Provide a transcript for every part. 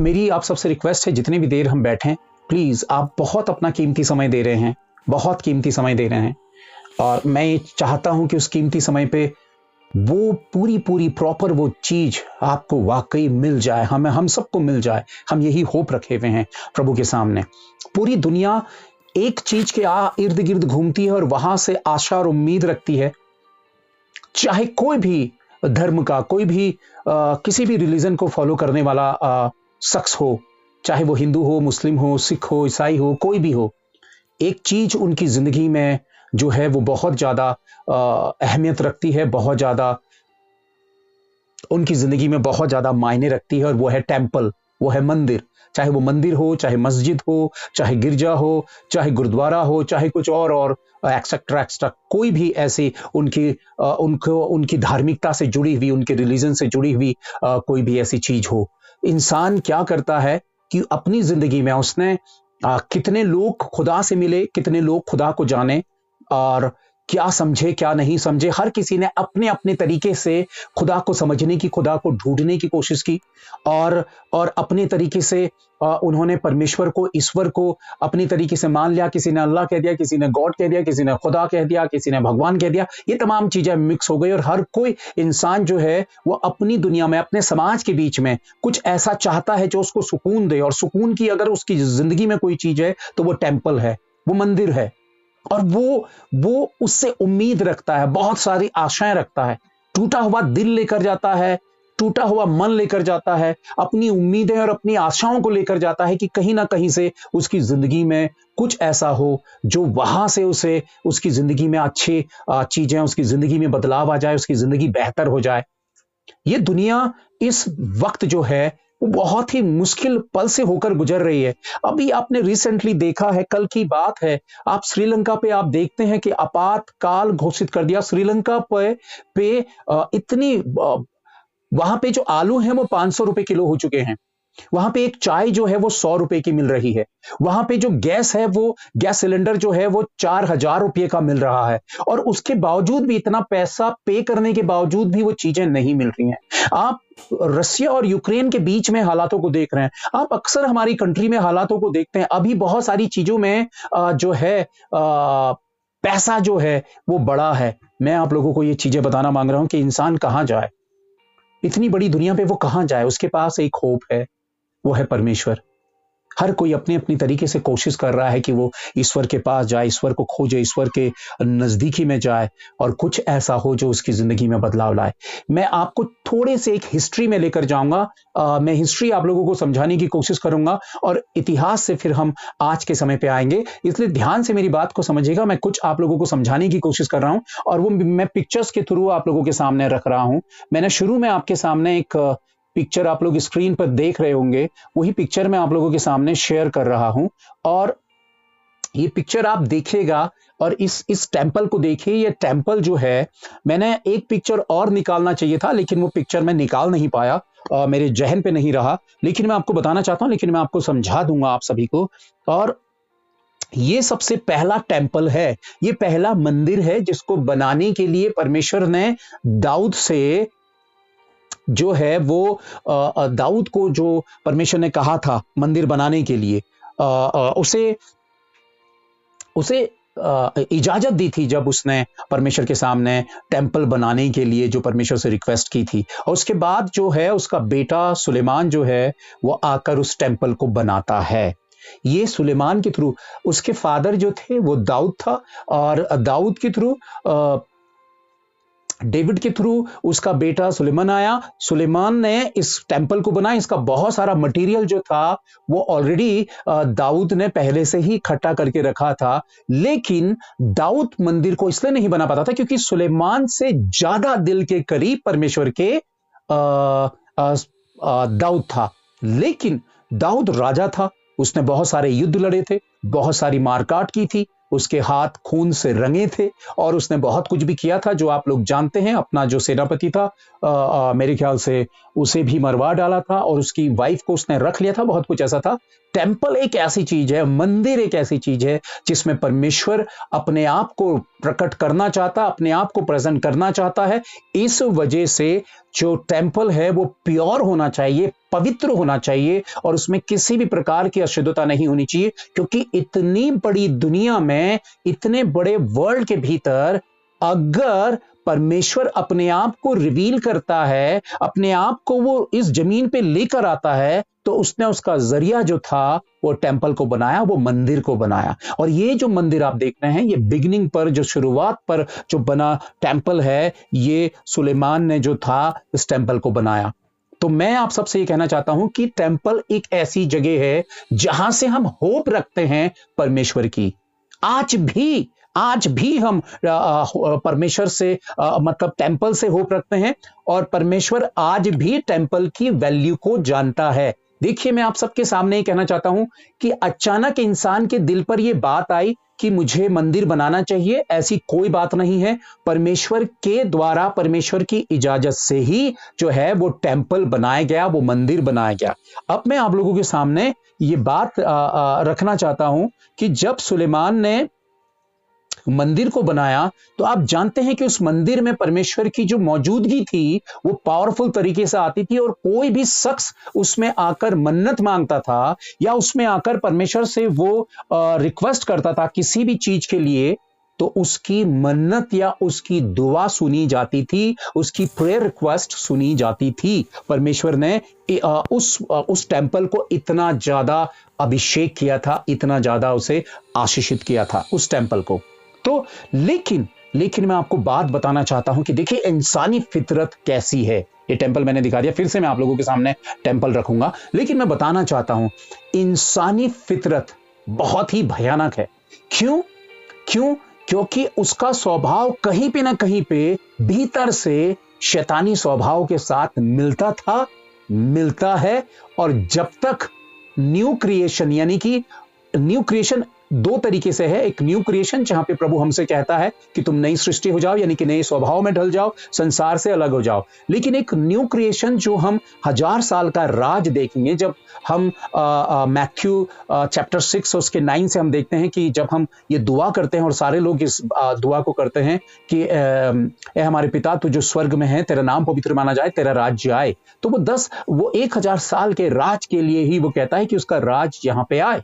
मेरी आप सबसे रिक्वेस्ट है, जितनी भी देर हम बैठें, प्लीज आप बहुत अपना कीमती समय दे रहे हैं, बहुत कीमती समय दे रहे हैं, और मैं ये चाहता हूं कि उस कीमती समय पे वो पूरी पूरी प्रॉपर वो चीज आपको वाकई मिल जाए, हमें हम सबको मिल जाए। हम यही होप रखे हुए हैं प्रभु के सामने। पूरी दुनिया एक चीज के इर्द गिर्द घूमती है और वहां से आशा और उम्मीद रखती है। चाहे कोई भी धर्म का, कोई भी किसी भी रिलीजन को फॉलो करने वाला शख्स हो, चाहे वो हिंदू हो, मुस्लिम हो, सिख हो, ईसाई हो, कोई भी हो, एक चीज उनकी जिंदगी में जो है वो बहुत ज्यादा अहमियत रखती है, बहुत ज्यादा उनकी जिंदगी में बहुत ज्यादा मायने रखती है, और वो है टेम्पल, वो है मंदिर। चाहे वो मंदिर हो, चाहे मस्जिद हो, चाहे गिरजा हो, चाहे गुरुद्वारा हो, चाहे कुछ और एक्सेट्रा एक्स्ट्रा, कोई भी ऐसी उनकी धार्मिकता से जुड़ी हुई, उनके रिलीजन से जुड़ी हुई कोई भी ऐसी चीज हो। इंसान क्या करता है कि अपनी जिंदगी में उसने कितने लोग खुदा से मिले, कितने लोग खुदा को जाने, और क्या समझे क्या नहीं समझे, हर किसी ने अपने अपने तरीके से खुदा को समझने की, खुदा को ढूंढने की कोशिश की, और अपने तरीके से उन्होंने परमेश्वर को, ईश्वर को अपनी तरीके से मान लिया। किसी ने अल्लाह कह दिया, किसी ने गॉड कह दिया, किसी ने खुदा कह दिया, किसी ने भगवान कह दिया। ये तमाम चीजें मिक्स हो गई, और हर कोई इंसान जो है वो अपनी दुनिया में, अपने समाज के बीच में कुछ ऐसा चाहता है जो उसको सुकून दे, और सुकून की अगर उसकी जिंदगी में कोई चीज है तो वो टेम्पल है, वो मंदिर है, और वो उससे उम्मीद रखता है, बहुत सारी आशाएं रखता है, टूटा हुआ दिल लेकर जाता है, टूटा हुआ मन लेकर जाता है, अपनी उम्मीदें और अपनी आशाओं को लेकर जाता है कि कहीं ना कहीं से उसकी जिंदगी में कुछ ऐसा हो जो वहां से उसे, उसकी जिंदगी में अच्छी चीजें, उसकी जिंदगी में बदलाव आ जाए, उसकी जिंदगी बेहतर हो जाए। ये दुनिया इस वक्त जो है वो बहुत ही मुश्किल पल से होकर गुजर रही है। अभी आपने रिसेंटली देखा है, कल की बात है, आप श्रीलंका पे आप देखते हैं कि आपातकाल घोषित कर दिया। श्रीलंका पे इतनी वहां पे जो आलू हैं वो 500 रुपए किलो हो चुके हैं। वहां पे एक चाय जो है वो 100 रुपए की मिल रही है। वहां पे जो गैस है, वो गैस सिलेंडर जो है वो 4,000 रुपए का मिल रहा है, और उसके बावजूद भी, इतना पैसा पे करने के बावजूद भी वो चीजें नहीं मिल रही हैं। आप रशिया और यूक्रेन के बीच में हालातों को देख रहे हैं, आप अक्सर हमारी कंट्री में हालातों को देखते हैं। अभी बहुत सारी चीजों में जो है पैसा जो है वो बड़ा है। मैं आप लोगों को ये चीजें बताना मांग रहा हूं कि इंसान कहां जाए, इतनी बड़ी दुनिया पे वो कहां जाए। उसके पास एक होप है, वो है परमेश्वर। हर कोई अपनी अपनी तरीके से कोशिश कर रहा है कि वो ईश्वर के पास जाए, ईश्वर को खोजे, ईश्वर के नजदीकी में जाए, और कुछ ऐसा हो जो उसकी जिंदगी में बदलाव लाए। मैं आपको थोड़े से एक हिस्ट्री में लेकर जाऊंगा। मैं हिस्ट्री आप लोगों को समझाने की कोशिश करूंगा, और इतिहास से फिर हम आज के समय पे आएंगे। इसलिए ध्यान से मेरी बात को समझिएगा। मैं कुछ आप लोगों को समझाने की कोशिश कर रहा हूं, और वो मैं पिक्चर्स के थ्रू आप लोगों के सामने रख रहा हूं। मैंने शुरू में आपके सामने एक पिक्चर आप लोग स्क्रीन पर देख रहे होंगे, वही पिक्चर मैं आप लोगों के सामने शेयर कर रहा हूं, और ये पिक्चर आप देखिएगा, और इस टेम्पल को देखिए। ये टेम्पल जो है, मैंने एक पिक्चर और निकालना चाहिए था, लेकिन वो पिक्चर मैं निकाल नहीं पाया, मेरे जहन पे नहीं रहा, लेकिन मैं आपको बताना चाहता हूं, लेकिन मैं आपको समझा दूंगा आप सभी को। और ये सबसे पहला टेम्पल है, ये पहला मंदिर है जिसको बनाने के लिए परमेश्वर ने दाऊद से जो है वो दाऊद को जो परमेश्वर ने कहा था मंदिर बनाने के लिए, उसे उसे इजाजत दी थी, जब उसने परमेश्वर के सामने टेम्पल बनाने के लिए जो परमेश्वर से रिक्वेस्ट की थी। और उसके बाद जो है उसका बेटा सुलेमान जो है वो आकर उस टेम्पल को बनाता है। ये सुलेमान के थ्रू, उसके फादर जो थे वो दाऊद था, और दाऊद के थ्रू, डेविड के थ्रू उसका बेटा सुलेमान आया। सुलेमान ने इस टेम्पल को बनाया। इसका बहुत सारा मटेरियल जो था वो ऑलरेडी दाऊद ने पहले से ही इकट्ठा करके रखा था, लेकिन दाऊद मंदिर को इसलिए नहीं बना पाता था क्योंकि सुलेमान से ज्यादा दिल के करीब परमेश्वर के दाऊद था। लेकिन दाऊद राजा था, उसने बहुत सारे युद्ध लड़े थे, बहुत सारी मारकाट की थी, उसके हाथ खून से रंगे थे, और उसने बहुत कुछ भी किया था जो आप लोग जानते हैं। अपना जो सेनापति था, मेरे ख्याल से उसे भी मरवा डाला था, और उसकी वाइफ को उसने रख लिया था, बहुत कुछ ऐसा था। टेम्पल एक ऐसी चीज है, मंदिर एक ऐसी चीज है जिसमें परमेश्वर अपने आप को प्रकट करना चाहता, अपने आप को प्रेजेंट करना चाहता है। इस वजह से जो टेम्पल है वो प्योर होना चाहिए, पवित्र होना चाहिए, और उसमें किसी भी प्रकार की अशुद्धता नहीं होनी चाहिए, क्योंकि इतनी बड़ी दुनिया में, इतने बड़े वर्ल्ड के भीतर अगर परमेश्वर अपने आप को रिवील करता है, अपने आप को वो इस जमीन पे लेकर आता है, तो उसने उसका जरिया जो था वो टेम्पल को बनाया, वो मंदिर को बनाया। और ये जो मंदिर आप देख रहे हैं, ये बिगिनिंग पर, जो शुरुआत पर जो बना टेम्पल है, ये सुलेमान ने जो था इस टेम्पल को बनाया। तो मैं आप सबसे ये कहना चाहता हूं कि टेम्पल एक ऐसी जगह है जहां से हम होप रखते हैं परमेश्वर की। आज भी हम परमेश्वर से मतलब टेम्पल से होप रखते हैं, और परमेश्वर आज भी टेम्पल की वैल्यू को जानता है। देखिए, मैं आप सबके सामने ही कहना चाहता हूं कि अचानक इंसान के दिल पर यह बात आई कि मुझे मंदिर बनाना चाहिए, ऐसी कोई बात नहीं है। परमेश्वर के द्वारा, परमेश्वर की इजाजत से ही जो है वो टेम्पल बनाया गया, वो मंदिर बनाया गया। अब मैं आप लोगों के सामने ये बात रखना चाहता हूं कि जब सुलेमान ने मंदिर को बनाया, तो आप जानते हैं कि उस मंदिर में परमेश्वर की जो मौजूदगी थी वो पावरफुल तरीके से आती थी, और कोई भी शख्स उसमें आकर मन्नत मांगता था या उसमें आकर परमेश्वर से वो रिक्वेस्ट करता था किसी भी चीज के लिए, तो उसकी मन्नत या उसकी दुआ सुनी जाती थी, उसकी प्रेयर रिक्वेस्ट सुनी जाती थी। परमेश्वर ने उस टेम्पल को इतना ज्यादा अभिषेक किया था, इतना ज्यादा उसे आशीषित किया था उस टेम्पल को। तो लेकिन मैं आपको बात बताना चाहता हूं कि देखिए इंसानी फितरत कैसी है। ये टेम्पल मैंने दिखा दिया, फिर से मैं आप लोगों के सामने टेम्पल रखूंगा, लेकिन मैं बताना चाहता हूं इंसानी फितरत बहुत ही भयानक है। क्यों? क्योंकि उसका स्वभाव कहीं पे ना कहीं पे भीतर से शैतानी स्वभाव के साथ मिलता था, मिलता है। और जब तक न्यू क्रिएशन, यानी कि न्यू क्रिएशन दो तरीके से है। एक न्यू क्रिएशन जहां पे प्रभु हमसे कहता है कि तुम नई सृष्टि हो जाओ, यानी कि नए स्वभाव में ढल जाओ, संसार से अलग हो जाओ। लेकिन एक न्यू क्रिएशन जो हम 1000 साल का राज देखेंगे, जब हम मैथ्यू चैप्टर 6 उसके 9 से हम देखते हैं कि जब हम ये दुआ करते हैं और सारे लोग इस दुआ को करते हैं कि ए हमारे पिता तू जो स्वर्ग में है, तेरा नाम पवित्र माना जाए, तेरा राज्य आए। तो वो 1000 साल के राज के लिए ही वो कहता है कि उसका राज यहां पे आए।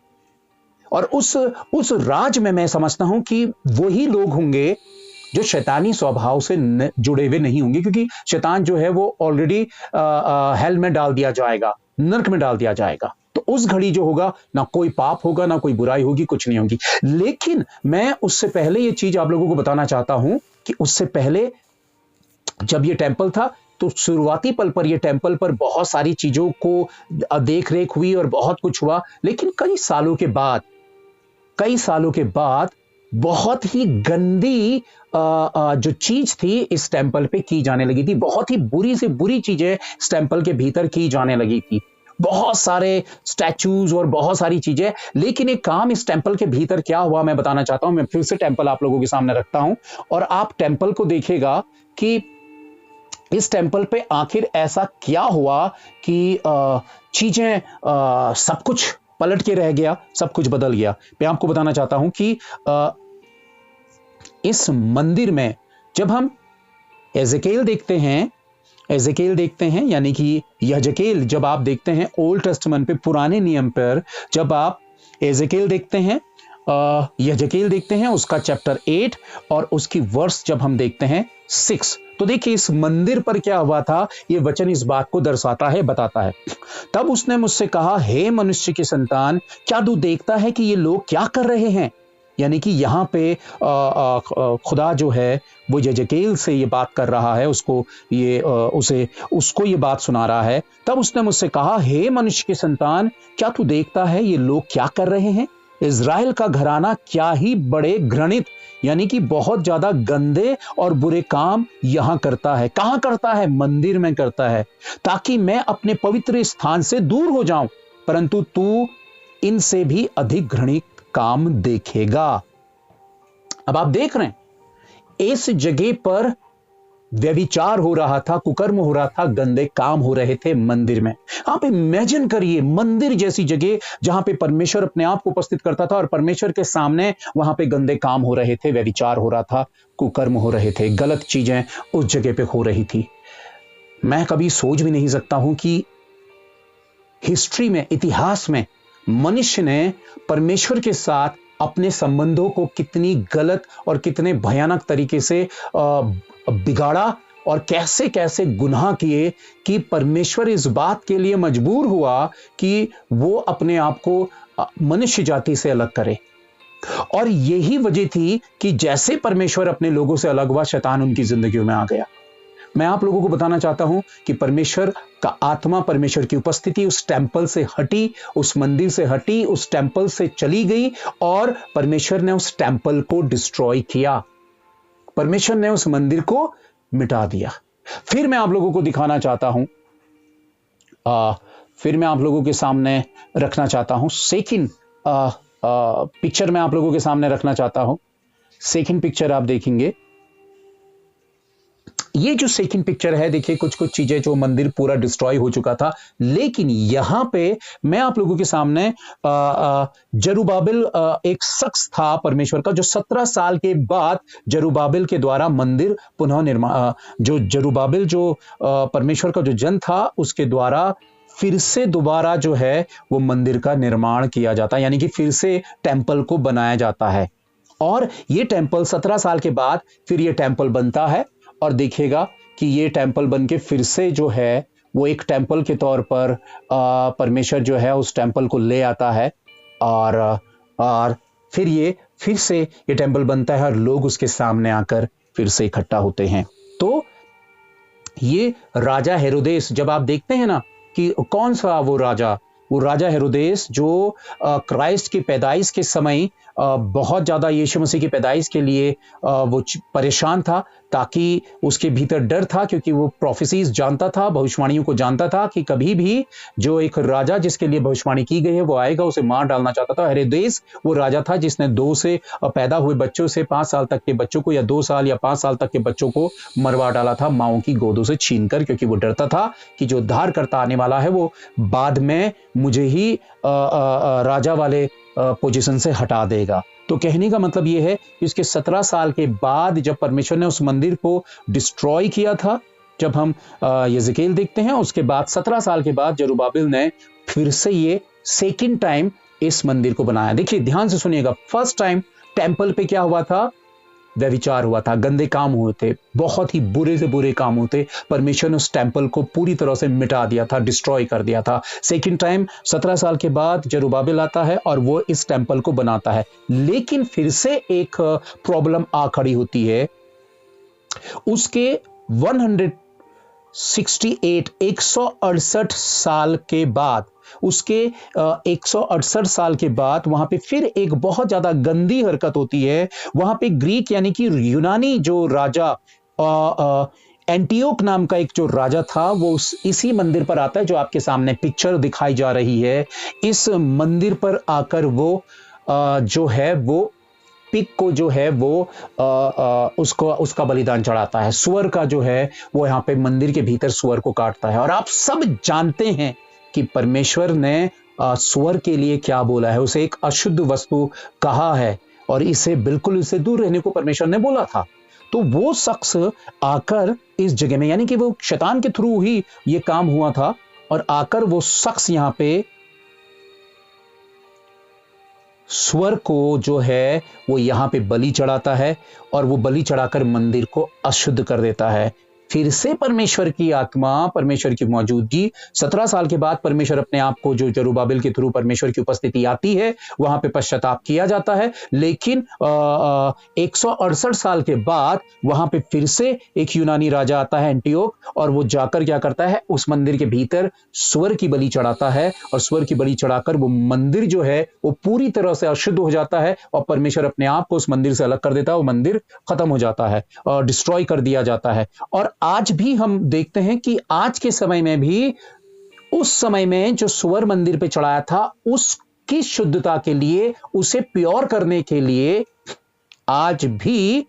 और उस राज में मैं समझता हूं कि वही लोग होंगे जो शैतानी स्वभाव से जुड़े हुए नहीं होंगे, क्योंकि शैतान जो है वो ऑलरेडी हेल में डाल दिया जाएगा, नरक में डाल दिया जाएगा। तो उस घड़ी जो होगा, ना कोई पाप होगा, ना कोई बुराई होगी, कुछ नहीं होगी। लेकिन मैं उससे पहले ये चीज आप लोगों को बताना चाहता हूं कि उससे पहले जब ये टेम्पल था, तो शुरुआती पल पर ये टेम्पल पर बहुत सारी चीजों को देख रेख हुई और बहुत कुछ हुआ। लेकिन कई सालों के बाद बहुत ही गंदी जो चीज थी इस टेम्पल पे की जाने लगी थी। बहुत ही बुरी से बुरी चीजें इस टेम्पल के भीतर की जाने लगी थी, बहुत सारे स्टैचूज और बहुत सारी चीजें। लेकिन एक काम इस टेम्पल के भीतर क्या हुआ मैं बताना चाहता हूं। मैं फिर से टेम्पल आप लोगों के सामने रखता हूं, और आप टेम्पल को देखिएगा कि इस टेम्पल पे आखिर ऐसा क्या हुआ कि चीजें सब कुछ पलट के रह गया, सब कुछ बदल गया। मैं आपको बताना चाहता हूं कि इस मंदिर में जब हम एजेकेल देखते हैं, यानी कि यजकेल जब आप देखते हैं ओल्ड टेस्टामेंट पे, पुराने नियम पर जब आप एजेकेल देखते हैं, यजकेल देखते हैं, उसका चैप्टर 8 और उसकी वर्स जब हम देखते हैं 6, तो देखिए इस मंदिर पर क्या हुआ था, ये वचन इस बात को दर्शाता है, बताता है। तब उसने मुझसे कहा, हे मनुष्य की संतान, क्या तू देखता है कि ये लोग क्या कर रहे हैं? यानी कि यहां पे खुदा जो है वो यजकेल से ये बात कर रहा है, उसको ये बात सुना रहा है। तब उसने मुझसे कहा, हे मनुष्य की संतान, क्या तू देखता है ये लोग क्या कर रहे हैं? इज़राइल का घराना क्या ही बड़े घृणित, यानी कि बहुत ज्यादा गंदे और बुरे काम यहां करता है। कहां करता है? मंदिर में करता है, ताकि मैं अपने पवित्र स्थान से दूर हो जाऊं, परंतु तू इनसे भी अधिक घृणित काम देखेगा। अब आप देख रहे हैं इस जगह पर व्यभिचार हो रहा था, कुकर्म हो रहा था, गंदे काम हो रहे थे मंदिर में। आप इमेजिन करिए, मंदिर जैसी जगह जहां पे परमेश्वर अपने आप को उपस्थित करता था और परमेश्वर के सामने वहां पे गंदे काम हो रहे थे, व्यभिचार हो रहा था, कुकर्म हो रहे थे, गलत चीजें उस जगह पे हो रही थी। मैं कभी सोच भी नहीं सकता हूं कि हिस्ट्री में, इतिहास में मनुष्य ने परमेश्वर के साथ अपने संबंधों को कितनी गलत और कितने भयानक तरीके से बिगाड़ा और कैसे कैसे गुनाह किए कि परमेश्वर इस बात के लिए मजबूर हुआ कि वो अपने आप को मनुष्य जाति से अलग करे। और यही वजह थी कि जैसे परमेश्वर अपने लोगों से अलग हुआ, शैतान उनकी जिंदगियों में आ गया। मैं आप लोगों को बताना चाहता हूं कि परमेश्वर का आत्मा, परमेश्वर की उपस्थिति उस टेंपल से हटी, उस मंदिर से हटी, उस टेंपल से चली गई और परमेश्वर ने उस टेंपल को डिस्ट्रॉय किया। परमेश्वर ने उस मंदिर को मिटा दिया। फिर मैं आप लोगों को दिखाना चाहता हूं, फिर मैं आप लोगों के सामने रखना चाहता हूं सेकंड पिक्चर मैं आप लोगों के सामने रखना चाहता हूं। सेकंड पिक्चर आप देखेंगे, ये जो सेकंड पिक्चर है, देखिए कुछ कुछ चीजें, जो मंदिर पूरा डिस्ट्रॉय हो चुका था, लेकिन यहां पे मैं आप लोगों के सामने जरुब्बाबिल एक शख्स था परमेश्वर का, जो 17 साल के बाद जरुब्बाबिल के द्वारा मंदिर पुनः निर्माण, जो जरुब्बाबिल जो परमेश्वर का जो जन था, उसके द्वारा फिर से दोबारा जो है वो मंदिर का निर्माण किया जाता है, यानी कि फिर से टेंपल को बनाया जाता है। और ये टेंपल 17 साल के बाद फिर ये टेंपल बनता है और देखिएगा कि ये टेंपल बन के फिर से जो है वो एक टेंपल के तौर पर परमेश्वर जो है उस टेंपल को ले आता है और फिर से ये टेंपल बनता है और लोग उसके सामने आकर फिर से इकट्ठा होते हैं। तो ये राजा हेरोदेस, जब आप देखते हैं ना कि कौन सा वो राजा हेरोदेस जो क्राइस्ट की पैदाइश के समय बहुत ज्यादा, यीशु मसीह की पैदाइश के लिए वो परेशान था, ताकि उसके भीतर डर था, क्योंकि वो प्रोफेसीज जानता था, भविष्यवाणियों को जानता था कि कभी भी जो एक राजा जिसके लिए भविष्यवाणी की गई है वो आएगा, उसे मार डालना चाहता था। हेरोदेस वो राजा था जिसने 2 से पैदा हुए बच्चों से 5 साल तक के बच्चों को, या 2 साल या 5 साल तक के बच्चों को मरवा डाला था माओं की गोदों से छीनकर, क्योंकि वो डरता था कि जो उद्धारकर्ता आने वाला है वो बाद में मुझे ही राजा वाले पोजीशन से हटा देगा। तो कहने का मतलब यह है कि उसके 17 साल के बाद जब परमेश्वर ने उस मंदिर को डिस्ट्रॉय किया था, जब हम यहेजकेल देखते हैं, उसके बाद 17 साल के बाद जरुब्बाबिल ने फिर से ये सेकंड टाइम इस मंदिर को बनाया। देखिए ध्यान से सुनिएगा, फर्स्ट टाइम टेंपल पे क्या हुआ था? व्यभिचार हुआ था, गंदे काम हुए थे, बहुत ही बुरे से बुरे काम होते। परमेश्वर ने उस टेंपल को पूरी तरह से मिटा दिया था, डिस्ट्रॉय कर दिया था। सेकंड टाइम 17 साल के बाद जरुब्बाबिल आता है और वो इस टेंपल को बनाता है, लेकिन फिर से एक प्रॉब्लम आ खड़ी होती है। उसके 168 साल के बाद, उसके 168 साल के बाद वहां पे फिर एक बहुत ज्यादा गंदी हरकत होती है। वहां पे ग्रीक यानी कि यूनानी जो राजा एंटियोक नाम का एक जो राजा था, वो इसी मंदिर पर आता है, जो आपके सामने पिक्चर दिखाई जा रही है। इस मंदिर पर आकर वो जो है वो पिग को जो है वो उसका बलिदान चढ़ाता है। सुअर का जो है वो यहाँ पे मंदिर के भीतर सुअर को काटता है। और आप सब जानते हैं कि परमेश्वर ने सुअर के लिए क्या बोला है, उसे एक अशुद्ध वस्तु कहा है और इसे दूर रहने को परमेश्वर ने बोला था। तो वो शख्स आकर इस जगह में, यानी कि वो शैतान के थ्रू ही ये काम हुआ था, और आकर वो शख्स यहां पे सुअर को जो है वो यहां पे बलि चढ़ाता है और वो बलि चढ़ाकर मंदिर को अशुद्ध कर देता है। फिर से परमेश्वर की आत्मा, परमेश्वर की मौजूदगी, 17 साल के बाद परमेश्वर अपने आप को, जो जरुब्बाबिल के थ्रू परमेश्वर की उपस्थिति आती है, वहां पे पश्चाताप किया जाता है। लेकिन 168 साल के बाद वहां पे फिर से एक यूनानी राजा आता है एंटियोक, और वो जाकर क्या करता है, उस मंदिर के भीतर सुअर की बलि चढ़ाता है, और सुअर की बलि चढ़ाकर वो मंदिर जो है वो पूरी तरह से अशुद्ध हो जाता है, और परमेश्वर अपने आप को उस मंदिर से अलग कर देता है। वो मंदिर खत्म हो जाता है और डिस्ट्रॉय कर दिया जाता है। और आज भी हम देखते हैं कि आज के समय में भी उस समय में जो सुअर मंदिर पे चढ़ाया था, उसकी शुद्धता के लिए, उसे प्योर करने के लिए आज भी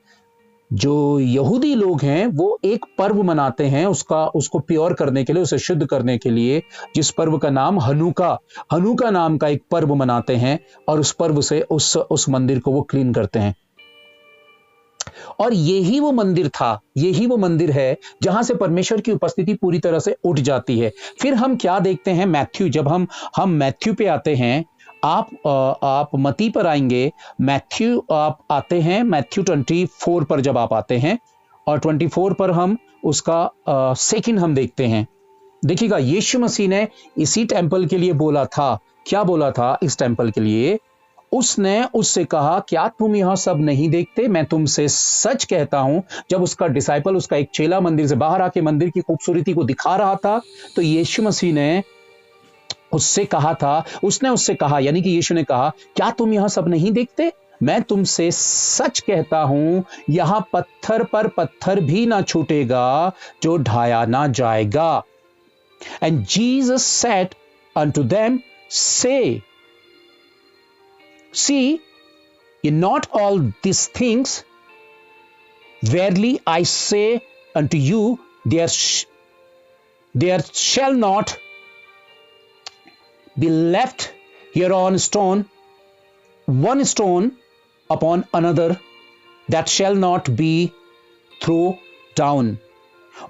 जो यहूदी लोग हैं वो एक पर्व मनाते हैं उसको प्योर करने के लिए, उसे शुद्ध करने के लिए, जिस पर्व का नाम हनुका नाम का एक पर्व मनाते हैं, और उस पर्व से उस मंदिर को वो क्लीन करते हैं। और यही वो मंदिर था, यही वो मंदिर है जहां से परमेश्वर की उपस्थिति पूरी तरह से उठ जाती है। फिर हम क्या देखते हैं, मैथ्यू, जब हम मैथ्यू पे आते हैं, आप मती पर आएंगे, मैथ्यू आप आते हैं, मैथ्यू 24 पर जब आप आते हैं, और 24 पर हम उसका सेकंड हम देखते हैं। देखिएगा, यीशु मसीह ने इसी टेंपल के लिए बोला था, क्या बोला था इस टेंपल के लिए? उसने उससे कहा, क्या तुम यह सब नहीं देखते? मैं तुमसे सच कहता हूं। जब उसका डिसाइपल, उसका एक चेला मंदिर से बाहर आके मंदिर की खूबसूरती को दिखा रहा था, तो यीशु मसीह ने उससे कहा था, उसने उससे कहा, यानी कि यीशु ने कहा, क्या तुम यह सब नहीं देखते? मैं तुमसे सच कहता हूं, यहां पत्थर पर पत्थर भी ना छूटेगा जो ढाया ना जाएगा। And Jesus said unto them, say, see, not all these things, verily I say unto you, there shall not be left here on stone, one stone upon another, that shall not be thrown down.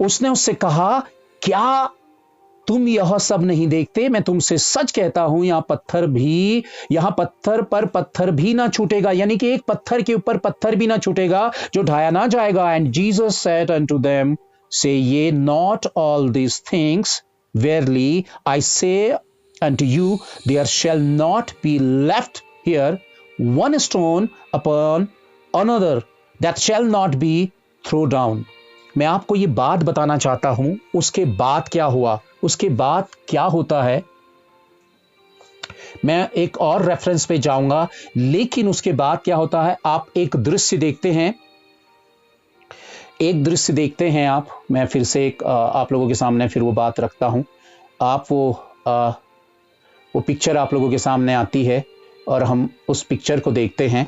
उसने उससे कहा, क्या तुम यह सब नहीं देखते? मैं तुमसे सच कहता हूं, यहां पत्थर पर पत्थर भी ना छूटेगा, यानी कि एक पत्थर के ऊपर पत्थर भी ना छूटेगा जो ढाया ना जाएगा। And Jesus said unto them, say ye not all these things, verily I say unto you, there shall not be left here one stone upon another, that shall not be thrown down. मैं आपको ये बात बताना चाहता हूं, उसके बाद क्या हुआ, उसके बाद क्या होता है। मैं एक और रेफरेंस पे जाऊंगा, लेकिन उसके बाद क्या होता है, आप एक दृश्य देखते हैं, आप, मैं फिर से आप लोगों के सामने फिर वो बात रखता हूं। आप वो पिक्चर आप लोगों के सामने आती है, और हम उस पिक्चर को देखते हैं।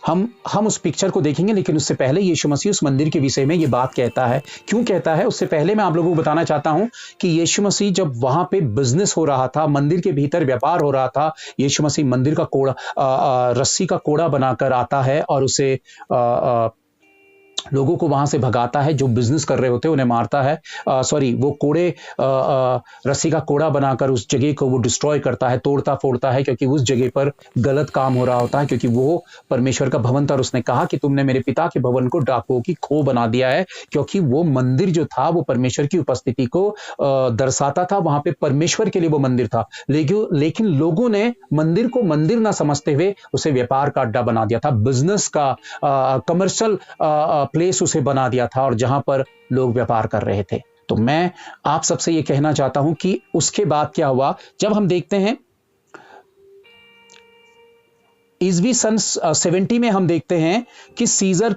हम उस पिक्चर को देखेंगे, लेकिन उससे पहले यीशु मसीह उस मंदिर के विषय में ये बात कहता है। क्यों कहता है, उससे पहले मैं आप लोगों को बताना चाहता हूं कि यीशु मसीह जब वहां पे बिजनेस हो रहा था, मंदिर के भीतर व्यापार हो रहा था, यीशु मसीह मंदिर का कोड़ा, रस्सी का कोड़ा बनाकर आता है, और उसे लोगों को वहां से भगाता है, जो बिजनेस कर रहे होते हैं उन्हें मारता है। वो कोड़े, रस्सी का कोड़ा बनाकर उस जगह को वो डिस्ट्रॉय करता है, तोड़ता फोड़ता है, क्योंकि उस जगह पर गलत काम हो रहा होता है, क्योंकि वो परमेश्वर का भवन था। और उसने कहा कि तुमने मेरे पिता के भवन को डाकुओं की खो बना दिया है, क्योंकि वो मंदिर जो था वो परमेश्वर की उपस्थिति को दर्शाता था, वहां पे परमेश्वर के लिए वो मंदिर था। लेकिन लोगों ने मंदिर को मंदिर ना समझते हुए उसे व्यापार का अड्डा बना दिया था, बिजनेस का, कमर्शियल प्लेस उसे बना दिया था, और जहां पर लोग व्यापार कर रहे थे। तो मैं आप सबसे यह कहना चाहता हूं कि उसके बाद क्या हुआ, जब हम देखते हैं ईस्वी सन 70 में हम देखते हैं कि सीजर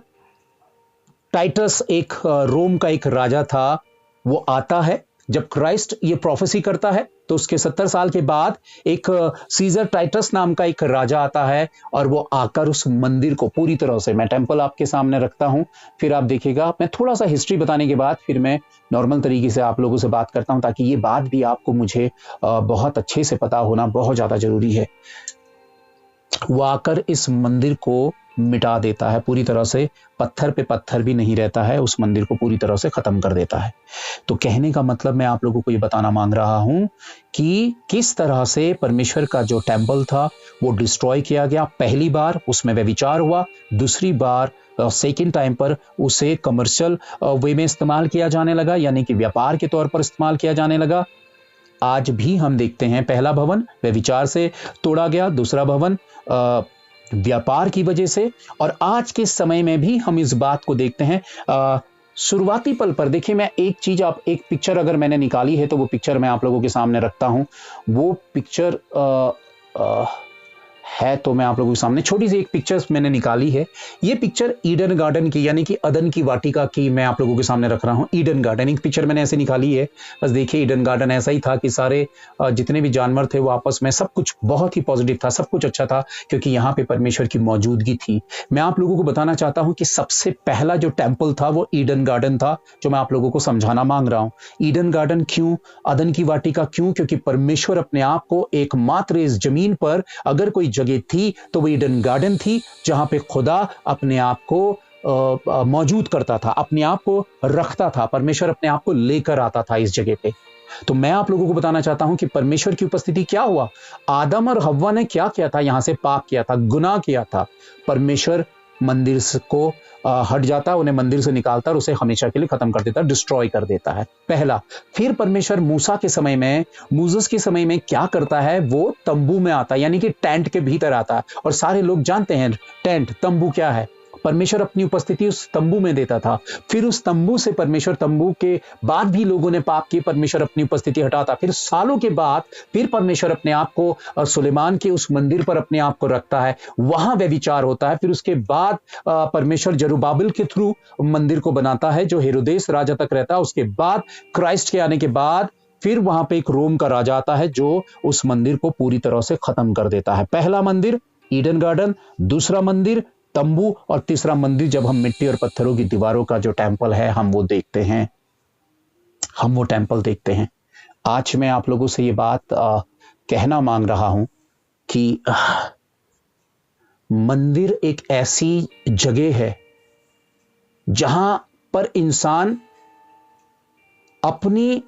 टाइटस, एक रोम का एक राजा था, वो आता है। जब क्राइस्ट ये प्रोफेसी करता है, तो उसके 70 साल के बाद एक सीजर टाइटस नाम का एक राजा आता है, और वो आकर उस मंदिर को पूरी तरह से, मैं टेंपल आपके सामने रखता हूं, फिर आप देखिएगा, मैं थोड़ा सा हिस्ट्री बताने के बाद फिर मैं नॉर्मल तरीके से आप लोगों से बात करता हूं, ताकि ये बात भी आपको मुझे बहुत अच्छे से पता होना बहुत ज्यादा जरूरी है। वो आकर इस मंदिर को मिटा देता है पूरी तरह से, पत्थर पे पत्थर भी नहीं रहता है, उस मंदिर को पूरी तरह से खत्म कर देता है। तो कहने का मतलब मैं आप लोगों को ये बताना मांग रहा हूं कि किस तरह से परमेश्वर का जो टेंपल था वो डिस्ट्रॉय किया गया। पहली बार उसमें व्यभिचार हुआ, दूसरी बार सेकेंड टाइम पर उसे कमर्शियल वे में इस्तेमाल किया जाने लगा, यानी कि व्यापार के तौर पर इस्तेमाल किया जाने लगा। आज भी हम देखते हैं, पहला भवन व्यभिचार से तोड़ा गया, दूसरा भवन व्यापार की वजह से, और आज के समय में भी हम इस बात को देखते हैं। शुरुआती पल पर देखिए, मैं एक चीज, आप एक पिक्चर अगर मैंने निकाली है तो वो पिक्चर मैं आप लोगों के सामने रखता हूं। वो पिक्चर है तो मैं आप लोगों के सामने छोटी सी एक पिक्चर मैंने निकाली है। ये पिक्चर ईडन गार्डन की यानी कि अदन की वाटिका की मैं आप लोगों के सामने रख रहा हूँ। ईडन गार्डन एक पिक्चर मैंने ऐसे निकाली है। बस देखिए ईडन गार्डन ऐसा ही था कि सारे जितने भी जानवर थे वो आपस में सब कुछ बहुत ही पॉजिटिव था, सब कुछ अच्छा था क्योंकि यहाँ पे परमेश्वर की मौजूदगी थी। मैं आप लोगों को बताना चाहता हूँ कि सबसे पहला जो टेम्पल था वो ईडन गार्डन था, जो मैं आप लोगों को समझाना मांग रहा हूँ। ईडन गार्डन क्यों, अदन की वाटिका क्यों? क्योंकि परमेश्वर अपने आप को एकमात्र इस जमीन पर अगर कोई जगह थी तो वो ईडन गार्डन थी, जहां पे खुदा अपने आप को मौजूद करता था, अपने आप को रखता था, परमेश्वर अपने आप को लेकर आता था इस जगह पे। तो मैं आप लोगों को बताना चाहता हूं कि परमेश्वर की उपस्थिति क्या हुआ। आदम और हव्वा ने क्या किया था? यहां से पाप किया था, गुनाह किया था। परमेश्वर मंदिर को हट जाता, उन्हें मंदिर से निकालता और उसे हमेशा के लिए खत्म कर देता, डिस्ट्रॉय कर देता है, पहला। फिर परमेश्वर मूसा के समय में, मूसेस के समय में क्या करता है? वो तंबू में आता है, यानी कि टेंट के भीतर आता है। और सारे लोग जानते हैं टेंट, तंबू क्या है। परमेश्वर अपनी उपस्थिति उस तंबू में देता था। फिर उस तंबू से परमेश्वर, तंबू के बाद भी लोगों ने पाप किए, परमेश्वर अपनी उपस्थिति हटाता। फिर सालों के बाद फिर परमेश्वर अपने आप को सुलेमान के उस मंदिर पर अपने आप को रखता है, वहां व्यभिचार होता है। फिर उसके बाद परमेश्वर जरुब्बाबिल के थ्रू मंदिर को बनाता है, जो हेरोदेस राजा तक रहता है। उसके बाद क्राइस्ट के आने के बाद फिर वहां पे एक रोम का राजा आता है, जो उस मंदिर को पूरी तरह से खत्म कर देता है। पहला मंदिर ईडन गार्डन, दूसरा मंदिर तंबू, और तीसरा मंदिर जब हम मिट्टी और पत्थरों की दीवारों का जो टेम्पल है हम वो देखते हैं, हम वो टेम्पल देखते हैं। आज मैं आप लोगों से ये बात कहना मांग रहा हूं कि मंदिर एक ऐसी जगह है जहां पर इंसान अपनी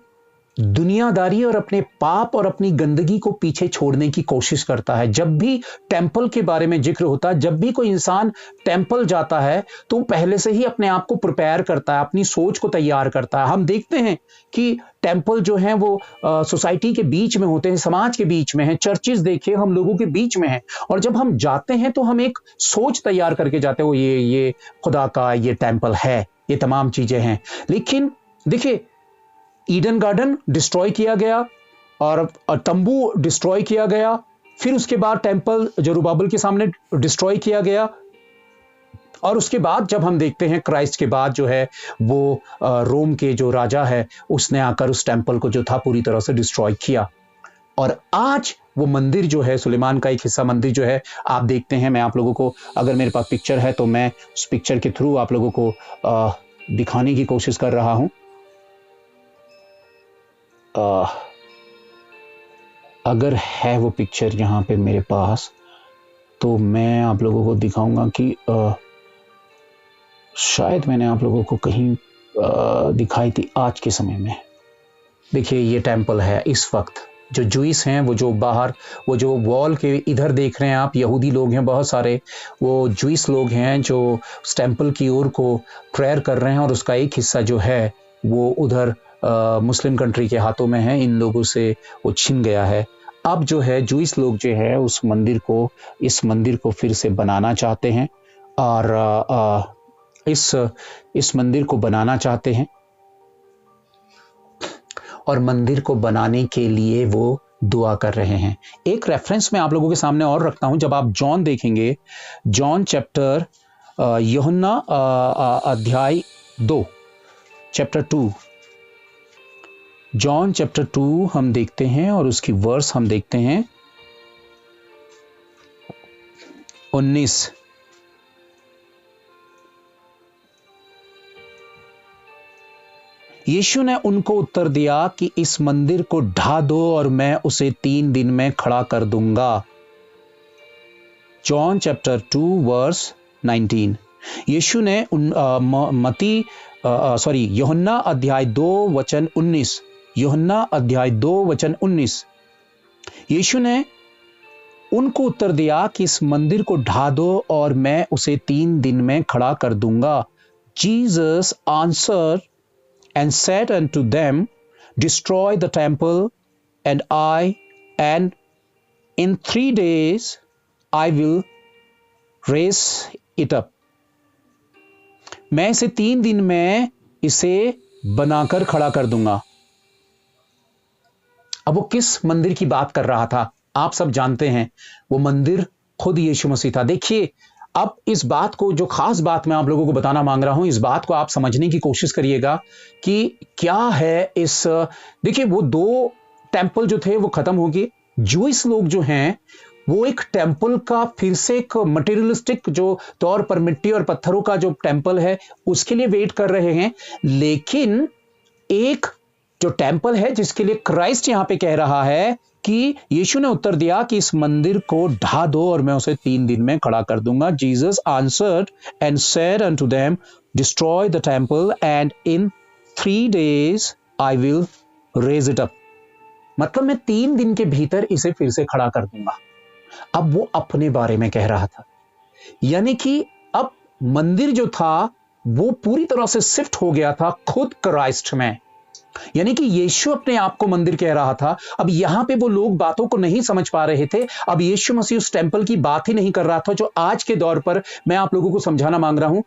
दुनियादारी और अपने पाप और अपनी गंदगी को पीछे छोड़ने की कोशिश करता है। जब भी टेंपल के बारे में जिक्र होता है, जब भी कोई इंसान टेंपल जाता है तो पहले से ही अपने आप को प्रिपेयर करता है, अपनी सोच को तैयार करता है। हम देखते हैं कि टेंपल जो है वो सोसाइटी के बीच में होते हैं, समाज के बीच में है। चर्चेस देखिए हम लोगों के बीच में है, और जब हम जाते हैं तो हम एक सोच तैयार करके जाते हो, ये खुदा का ये टेंपल है, ये तमाम चीजें हैं। लेकिन देखिए ईडन गार्डन डिस्ट्रॉय किया गया और तंबू डिस्ट्रॉय किया गया। फिर उसके बाद टेंपल जरुब्बाबिल के सामने डिस्ट्रॉय किया गया। और उसके बाद जब हम देखते हैं क्राइस्ट के बाद जो है वो रोम के जो राजा है उसने आकर उस टेंपल को जो था पूरी तरह से डिस्ट्रॉय किया। और आज वो मंदिर जो है, सुलेमान का एक हिस्सा मंदिर जो है, आप देखते हैं। मैं आप लोगों को, अगर मेरे पास पिक्चर है तो मैं उस पिक्चर के थ्रू आप लोगों को दिखाने की कोशिश कर रहा हूं। अगर है वो पिक्चर यहाँ पे मेरे पास तो मैं आप लोगों को दिखाऊंगा कि शायद मैंने आप लोगों को कहीं दिखाई थी आज के समय में। देखिए ये टेंपल है इस वक्त। जो जुइस हैं, वो जो बाहर, वो जो वॉल के इधर देख रहे हैं आप, यहूदी लोग हैं बहुत सारे, वो जुइस लोग हैं जो उस टेंपल की ओर को प्रेयर कर रहे हैं, और उसका एक हिस्सा जो है वो उधर मुस्लिम कंट्री के हाथों में है। इन लोगों से वो छिन गया है। अब जो है जुइस लोग जो है उस मंदिर को, इस मंदिर को फिर से बनाना चाहते हैं, और इस मंदिर को बनाना चाहते हैं, और मंदिर को बनाने के लिए वो दुआ कर रहे हैं। एक रेफरेंस मैं आप लोगों के सामने और रखता हूं। जब आप जॉन देखेंगे, जॉन चैप्टर, यूहन्ना अध्याय 2, चैप्टर 2, जॉन चैप्टर 2 हम देखते हैं, और उसकी वर्स हम देखते हैं 19। यीशु ने उनको उत्तर दिया कि इस मंदिर को ढा दो और मैं उसे 3 दिन में खड़ा कर दूंगा। John chapter 2 verse 19। यीशु ने यूहन्ना अध्याय 2 वचन 19, यूहन्ना अध्याय 2 वचन 19। यीशु ने उनको उत्तर दिया कि इस मंदिर को ढा दो और मैं उसे 3 दिन में खड़ा कर दूंगा। Jesus answered and said unto them, destroy the temple and in 3 days I will raise it up. मैं इसे 3 दिन में इसे बनाकर खड़ा कर दूंगा। अब वो किस मंदिर की बात कर रहा था? आप सब जानते हैं वो मंदिर खुद यीशु मसीह था। देखिए, अब इस बात को, जो खास बात मैं आप लोगों को बताना मांग रहा हूं, इस बात को आप समझने की कोशिश करिएगा कि क्या है इस। देखिए, वो 2 टेंपल जो थे वो खत्म हो गए। जूइश लोग जो हैं वो एक टेंपल का फिर से एक मटेरियलिस्टिक जो तौर पर मिट्टी और पत्थरों का जो टेंपल है उसके लिए वेट कर रहे हैं। लेकिन एक जो टेंपल है जिसके लिए क्राइस्ट यहां पे कह रहा है कि यीशु ने उत्तर दिया कि इस मंदिर को ढा दो और मैं उसे 3 दिन में खड़ा कर दूंगा। Jesus answered and said unto them, destroy the temple and in 3 days I will raise it up. मतलब मैं 3 दिन के भीतर इसे फिर से खड़ा कर दूंगा। अब वो अपने बारे में कह रहा था, यानी कि अब मंदिर जो था वो पूरी तरह से शिफ्ट हो गया था खुद क्राइस्ट में, यानी कि यीशु अपने आप को मंदिर कह रहा था। अब यहां पे वो लोग बातों को नहीं समझ पा रहे थे। अब यीशु मसीह उस टेंपल की बात ही नहीं कर रहा था जो आज के दौर पर मैं आप लोगों को समझाना मांग रहा हूं।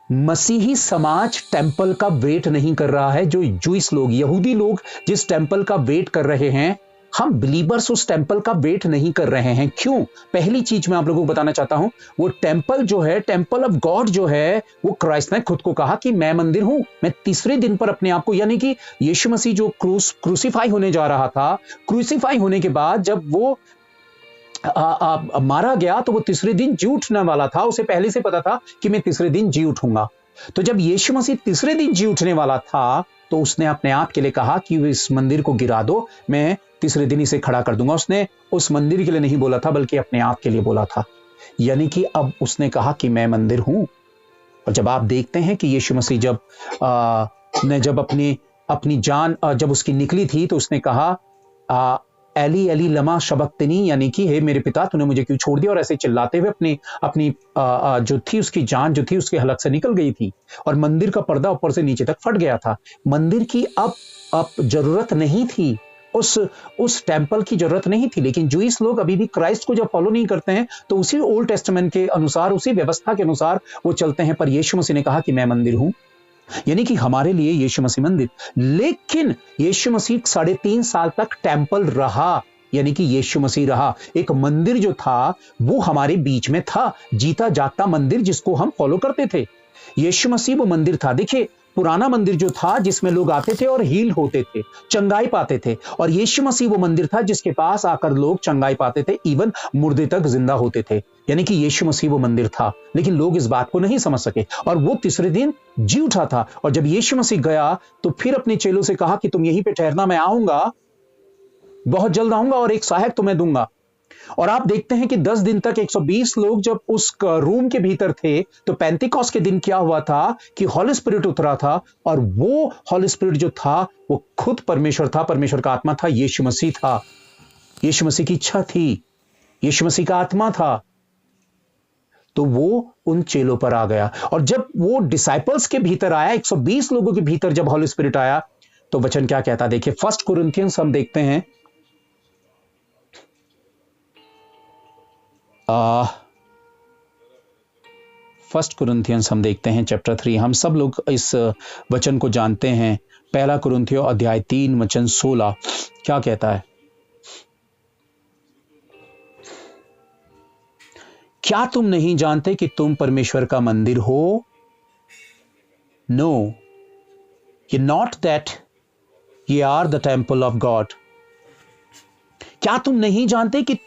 मसीही समाज टेंपल का वेट नहीं कर रहा है। जो जूइश लोग, यहूदी लोग जिस टेंपल का वेट कर रहे हैं, हम बिलीवर्स उस टेंपल का वेट नहीं कर रहे हैं। क्यों? पहली चीज मैं आप लोगों को बताना चाहता हूं, वो टेंपल जो है, टेंपल ऑफ गॉड जो है, वो क्राइस्ट ने खुद को कहा कि मैं मंदिर हूं। मैं तीसरे दिन पर अपने आप को, यानी कि यीशु मसीह जो क्रूसीफाई होने जा रहा था, क्रूसीफाई होने के बाद जब वो मारा गया तो वो तीसरे दिन जी उठने वाला था। उसे पहले से पता था कि मैं तीसरे दिन जी उठूंगा। तो जब यीशु मसीह तीसरे दिन जी उठने वाला था तो उसने अपने आप के लिए कहा कि इस मंदिर को गिरा दो, मैं तीसरे दिन इसे खड़ा कर दूंगा। उसने उस मंदिर के लिए नहीं बोला था बल्कि अपने आप के लिए बोला था, यानी कि अब उसने कहा कि मैं मंदिर हूं। और जब आप देखते हैं कि यीशु मसीह जब अपनी जान जब उसकी निकली थी तो उसने कहा एली एली लमा शबक्तनी, यानी कि हे मेरे पिता तूने मुझे क्यों छोड़ दिया। और ऐसे चिल्लाते हुए अपनी जो थी उसकी जान जो थी उसके हलक से निकल गई थी और मंदिर का पर्दा ऊपर से नीचे तक फट गया था। मंदिर की अब जरूरत नहीं थी, उस टेंपल की जरूरत नहीं थी। लेकिन जूइश लोग अभी भी क्राइस्ट को जब फॉलो नहीं करते हैं तो उसी ओल्ड टेस्टामेंट के अनुसार, उसी व्यवस्था के अनुसार वो चलते हैं। पर यीशु मसीह ने कहा कि मैं मंदिर हूं, यानी कि हमारे लिए यीशु मसीह मंदिर। लेकिन यीशु मसीह 3.5 साल तक टेंपल रहा, यानी कि यीशु मसीह रहा। एक मंदिर जो था वो हमारे बीच में था, जीता जागता मंदिर जिसको हम फॉलो करते थे। यीशु मसीह वो मंदिर था। देखिए, पुराना मंदिर जो था जिसमें लोग आते थे और हील होते थे, चंगाई पाते थे, और यीशु मसीह वो मंदिर था जिसके पास आकर लोग चंगाई पाते थे, इवन मुर्दे तक जिंदा होते थे। यानी कि यीशु मसीह वो मंदिर था। लेकिन लोग इस बात को नहीं समझ सके और वो तीसरे दिन जी उठा था। और जब यीशु मसीह गया तो फिर अपने चेलों से कहा कि तुम यहीं पे ठहरना, मैं आऊंगा, बहुत जल्द आऊंगा और एक सहायक तुम्हें दूंगा। और आप देखते हैं कि 10 दिन तक 120 लोग जब उस रूम के भीतर थे तो पेंतिकोस्त के दिन क्या हुआ था कि हॉली स्पिरिट उतरा था। और वो हॉली स्पिरिट जो था वो खुद परमेश्वर था, परमेश्वर का आत्मा था, यीशु मसीह था। यीशु मसीह की इच्छा थी, यीशु मसीह का आत्मा था, तो वो उन चेलों पर आ गया। और जब वो डिसाइपल्स के भीतर आया, 120 लोगों के भीतर जब हॉली स्पिरिट आया तो वचन क्या कहता है? देखिए, 1 कुरिन्थियंस हम देखते हैं, 1 कुरिन्थियंस हम देखते हैं चैप्टर 3। हम सब लोग इस वचन को जानते हैं। 1 कुरिन्थियों अध्याय 3 वचन 16 क्या कहता है? क्या तुम नहीं जानते कि तुम परमेश्वर का मंदिर हो? Know, ye not that ye are the temple of God. क्या तुम नहीं जानते कि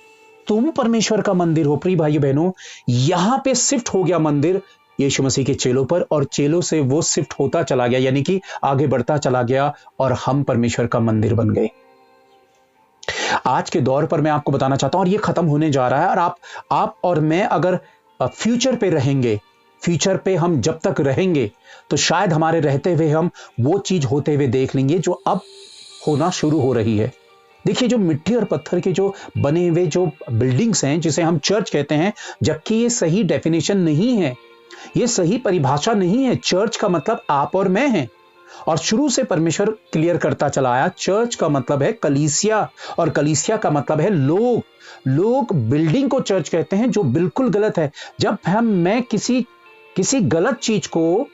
तुम परमेश्वर का मंदिर हो? प्रिय भाइयों बहनों, यहां पे शिफ्ट हो गया मंदिर यीशु मसीह के चेलों पर, और चेलों से वो शिफ्ट होता चला गया, यानी कि आगे बढ़ता चला गया और हम परमेश्वर का मंदिर बन गए। आज के दौर पर मैं आपको बताना चाहता हूं, और ये खत्म होने जा रहा है, और आप और मैं अगर फ्यूचर पे रहेंगे, फ्यूचर पे हम जब तक रहेंगे तो शायद हमारे रहते हुए हम वो चीज होते हुए देख लेंगे जो अब होना शुरू हो रही है। देखिए, जो मिट्टी और पत्थर के जो बने हुए जो बिल्डिंग्स हैं जिसे हम चर्च कहते हैं, जबकि ये सही डेफिनेशन नहीं है, ये सही परिभाषा नहीं है। चर्च का मतलब आप और मैं हैं, और शुरू से परमेश्वर क्लियर करता चला आया, चर्च का मतलब है कलीसिया, और कलीसिया का मतलब है लोग बिल्डिंग को चर्च कहते हैं, जो बिल्कुल गलत है। जब मैं किसी गलत चीज को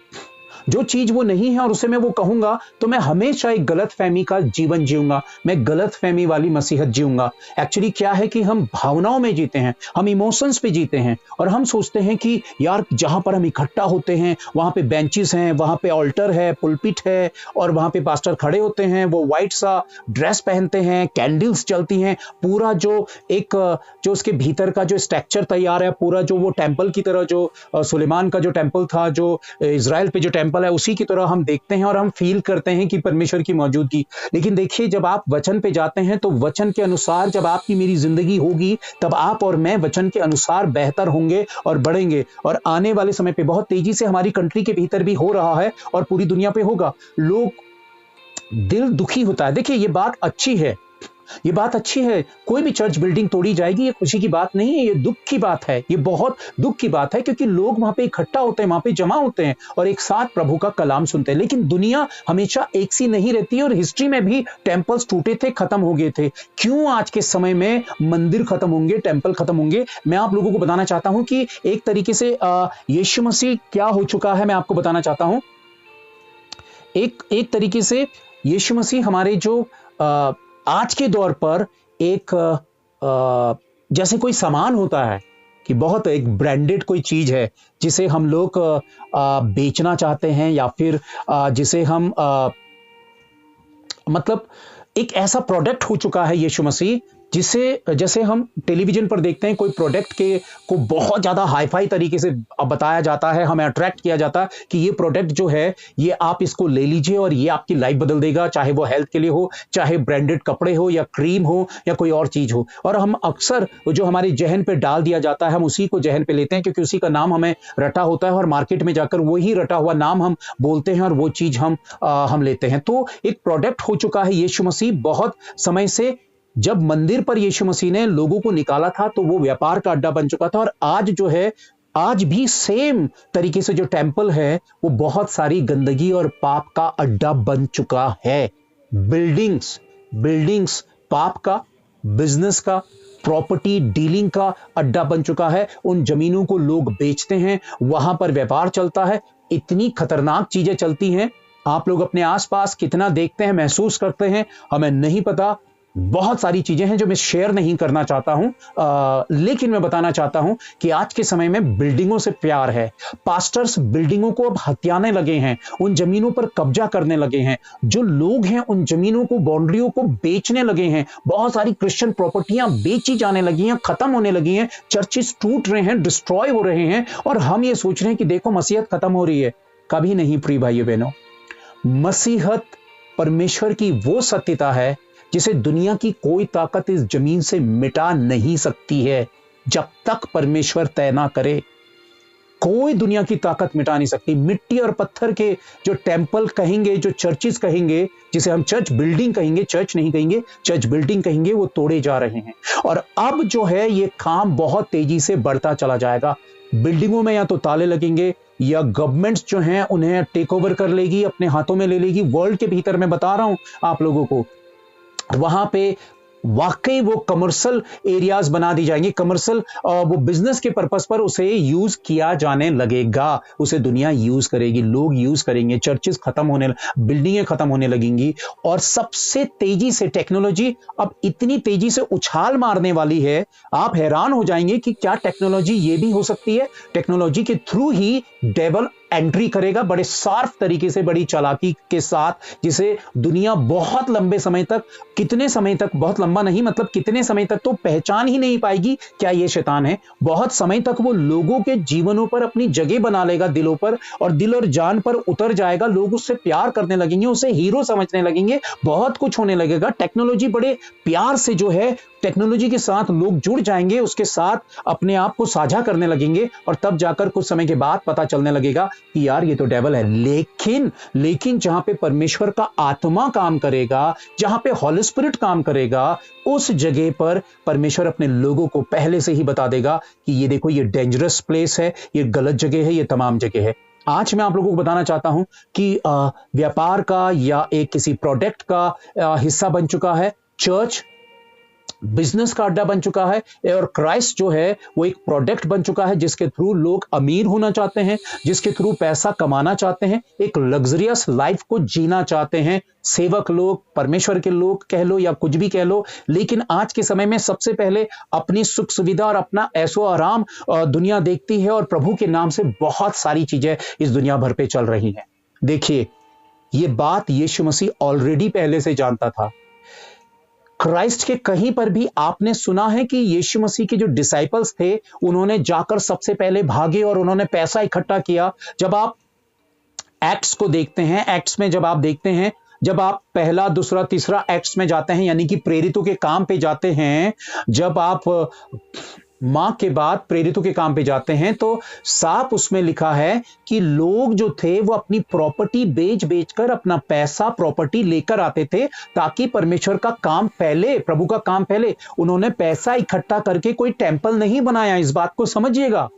जो चीज वो नहीं है और उसे मैं वो कहूंगा तो मैं हमेशा एक गलत फहमी का जीवन जीऊंगा, मैं गलत फहमी वाली मसीहत जीऊंगा। एक्चुअली क्या है कि हम भावनाओं में जीते हैं, हम इमोशंस पे जीते हैं और हम सोचते हैं कि यार जहां पर हम इकट्ठा होते हैं वहां पे बेंचेस हैं, वहां पे ऑल्टर है, पुलपिट है और वहां पे पास्टर खड़े होते हैं, वो व्हाइट सा ड्रेस पहनते हैं, कैंडल्स चलती हैं, पूरा जो उसके भीतर का जो स्ट्रक्चर तैयार है, पूरा जो वो टेंपल की तरह जो सुलेमान का जो टेंपल था, जो इज़राइल पे जो टेंपल है उसी की तरह हम देखते हैं और हम फील करते हैं कि परमेश्वर की मौजूदगी। लेकिन देखिए जब आप वचन पे जाते हैं तो वचन के अनुसार जब आपकी मेरी जिंदगी होगी तब आप और मैं वचन के अनुसार बेहतर होंगे और बढ़ेंगे। और आने वाले समय पे बहुत तेजी से हमारी कंट्री के भीतर भी हो रहा है और पूरी दुनिया पे होगा। लोग दिल दुखी होता है। देखिए ये बात अच्छी है, ये बात अच्छी है, कोई भी चर्च बिल्डिंग तोड़ी जाएगी ये खुशी की बात नहीं है, ये दुख की बात है, ये बहुत दुख की बात है क्योंकि लोग वहां पे इकट्ठा होते हैं, वहां पे जमा होते हैं और एक साथ प्रभु का कलाम सुनते हैं। लेकिन दुनिया हमेशा एक सी नहीं रहती और हिस्ट्री में भी टेंपल्स टूटे थे, खत्म हो गए थे। क्यों आज के समय में मंदिर खत्म होंगे, टेंपल खत्म होंगे? मैं आप लोगों को बताना चाहता हूं कि एक तरीके से यीशु मसीह क्या हो चुका है, मैं आपको बताना चाहता हूं। एक तरीके से यीशु मसीह हमारे जो आज के दौर पर एक जैसे कोई सामान होता है कि बहुत एक ब्रांडेड कोई चीज है जिसे हम लोग बेचना चाहते हैं या फिर जिसे हम मतलब एक ऐसा प्रोडक्ट हो चुका है यीशु मसीह जिसे जैसे हम टेलीविजन पर देखते हैं कोई प्रोडक्ट को बहुत ज्यादा हाईफाई तरीके से बताया जाता है, हमें अट्रैक्ट किया जाता है कि ये प्रोडक्ट जो है ये आप इसको ले लीजिए और ये आपकी लाइफ बदल देगा, चाहे वो हेल्थ के लिए हो, चाहे ब्रांडेड कपड़े हो या क्रीम हो या कोई और चीज हो। और हम अक्सर जो हमारे जहन पे डाल दिया जाता है हम उसी को जहन पे लेते हैं क्योंकि उसी का नाम हमें रटा होता है और मार्केट में जाकर वही रटा हुआ नाम हम बोलते हैं और वो चीज हम लेते हैं। तो एक प्रोडक्ट हो चुका है यीशु मसीह बहुत समय से। जब मंदिर पर यीशु मसीह ने लोगों को निकाला था तो वो व्यापार का अड्डा बन चुका था और आज जो है आज भी सेम तरीके से जो टेंपल है वो बहुत सारी गंदगी और पाप का अड्डा बन चुका है। बिल्डिंग्स पाप का, बिजनेस का, प्रॉपर्टी डीलिंग का अड्डा बन चुका है। उन जमीनों को लोग बेचते हैं, वहां पर व्यापार चलता है, इतनी खतरनाक चीजें चलती हैं। आप लोग अपने आसपास कितना देखते हैं, महसूस करते हैं, हमें नहीं पता। बहुत सारी चीजें हैं जो मैं शेयर नहीं करना चाहता हूं, लेकिन मैं बताना चाहता हूं कि आज के समय में बिल्डिंगों से प्यार है। पास्टर्स बिल्डिंगों को अब हथियाने लगे हैं, उन जमीनों पर कब्जा करने लगे हैं। जो लोग हैं उन जमीनों को, बाउंड्रियों को बेचने लगे हैं। बहुत सारी क्रिश्चियन प्रॉपर्टियां बेची जाने लगी हैं, खत्म होने लगी हैं, चर्चेस टूट रहे हैं, डिस्ट्रॉय हो रहे हैं और हम ये सोच रहे हैं कि देखो मसीहत खत्म हो रही है। कभी नहीं प्रिय भाइयों बहनों, मसीहत परमेश्वर की वो सत्यता है जिसे दुनिया की कोई ताकत इस जमीन से मिटा नहीं सकती है। जब तक परमेश्वर तय ना करे कोई दुनिया की ताकत मिटा नहीं सकती। मिट्टी और पत्थर के जो टेंपल कहेंगे, जो चर्चेस कहेंगे, जिसे हम चर्च बिल्डिंग कहेंगे, चर्च नहीं कहेंगे, चर्च बिल्डिंग कहेंगे, वो तोड़े जा रहे हैं। और अब जो है ये काम बहुत तेजी से बढ़ता चला जाएगा। बिल्डिंगों में या तो ताले लगेंगे या गवर्नमेंट्स जो हैं उन्हें टेक ओवर कर लेगी, अपने हाथों में ले लेगी। वर्ल्ड के भीतर मैं बता रहा हूं आप लोगों को, वहां पे वाकई वो कमर्शियल एरियाज बना दी जाएंगे, कमर्शियल वो बिजनेस के पर्पस पर उसे यूज किया जाने लगेगा, उसे दुनिया यूज करेगी, लोग यूज करेंगे, चर्चेस खत्म होने, बिल्डिंगें खत्म होने लगेंगी। और सबसे तेजी से टेक्नोलॉजी अब इतनी तेजी से उछाल मारने वाली है, आप हैरान हो जाएंगे कि क्या टेक्नोलॉजी ये भी हो सकती है। टेक्नोलॉजी के थ्रू ही डेविल एंट्री करेगा बड़े शार्प तरीके से, बड़ी चालाकी के साथ, जिसे दुनिया बहुत लंबे समय तक, कितने समय तक, बहुत लंबा नहीं मतलब कितने समय तक तो पहचान ही नहीं पाएगी क्या ये शैतान है। बहुत समय तक वो लोगों के जीवनों पर अपनी जगह बना लेगा, दिलों पर, और दिल और जान पर उतर जाएगा। लोग उससे प्यार करने लगेंगे, उसे हीरो समझने लगेंगे, बहुत कुछ होने लगेगा। टेक्नोलॉजी बड़े प्यार से जो है, टेक्नोलॉजी के साथ लोग जुड़ जाएंगे, उसके साथ अपने आप को साझा करने लगेंगे और तब जाकर कुछ समय के बाद पता चलने लगेगा कि यार ये तो डेविल है। लेकिन जहां पे परमेश्वर का आत्मा काम करेगा, जहां पे हॉली स्पिरिट काम करेगा, उस जगह पर परमेश्वर अपने लोगों को पहले से ही बता देगा कि ये देखो ये डेंजरस प्लेस है, ये गलत जगह है, ये तमाम जगह है। आज मैं आप लोगों को बताना चाहता हूं कि व्यापार का या एक किसी प्रोडक्ट का हिस्सा बन चुका है चर्च, बिजनेस का अड्डा बन चुका है और क्राइस्ट जो है वो एक प्रोडक्ट बन चुका है जिसके थ्रू लोग अमीर होना चाहते हैं, जिसके थ्रू पैसा कमाना चाहते हैं, एक लग्जरियस लाइफ को जीना चाहते हैं। सेवक लोग, परमेश्वर के लोग कह लो या कुछ भी कह लो, लेकिन आज के समय में सबसे पहले अपनी सुख सुविधा और अपना ऐसो आराम दुनिया देखती है और प्रभु के नाम से बहुत सारी चीजें इस दुनिया भर पे चल रही हैं। देखिए, ये बात यीशु मसीह ऑलरेडी पहले से जानता था। क्राइस्ट के कहीं पर भी आपने सुना है कि यीशु मसीह के जो डिसाइपल्स थे उन्होंने जाकर सबसे पहले भागे और उन्होंने पैसा इकट्ठा किया? जब आप एक्ट्स को देखते हैं, एक्ट्स में जब आप देखते हैं, जब आप पहला, दूसरा, तीसरा एक्ट्स में जाते हैं यानी कि प्रेरितों के काम पे जाते हैं, जब आप मां के बाद प्रेरितों के काम पे जाते हैं तो साफ उसमें लिखा है कि लोग जो थे वो अपनी प्रॉपर्टी बेच बेचकर अपना पैसा, प्रॉपर्टी लेकर आते थे ताकि परमेश्वर का काम फैले, प्रभु का काम फैले। उन्होंने पैसा इकट्ठा करके कोई टेंपल नहीं बनाया, इस बात को समझिएगा।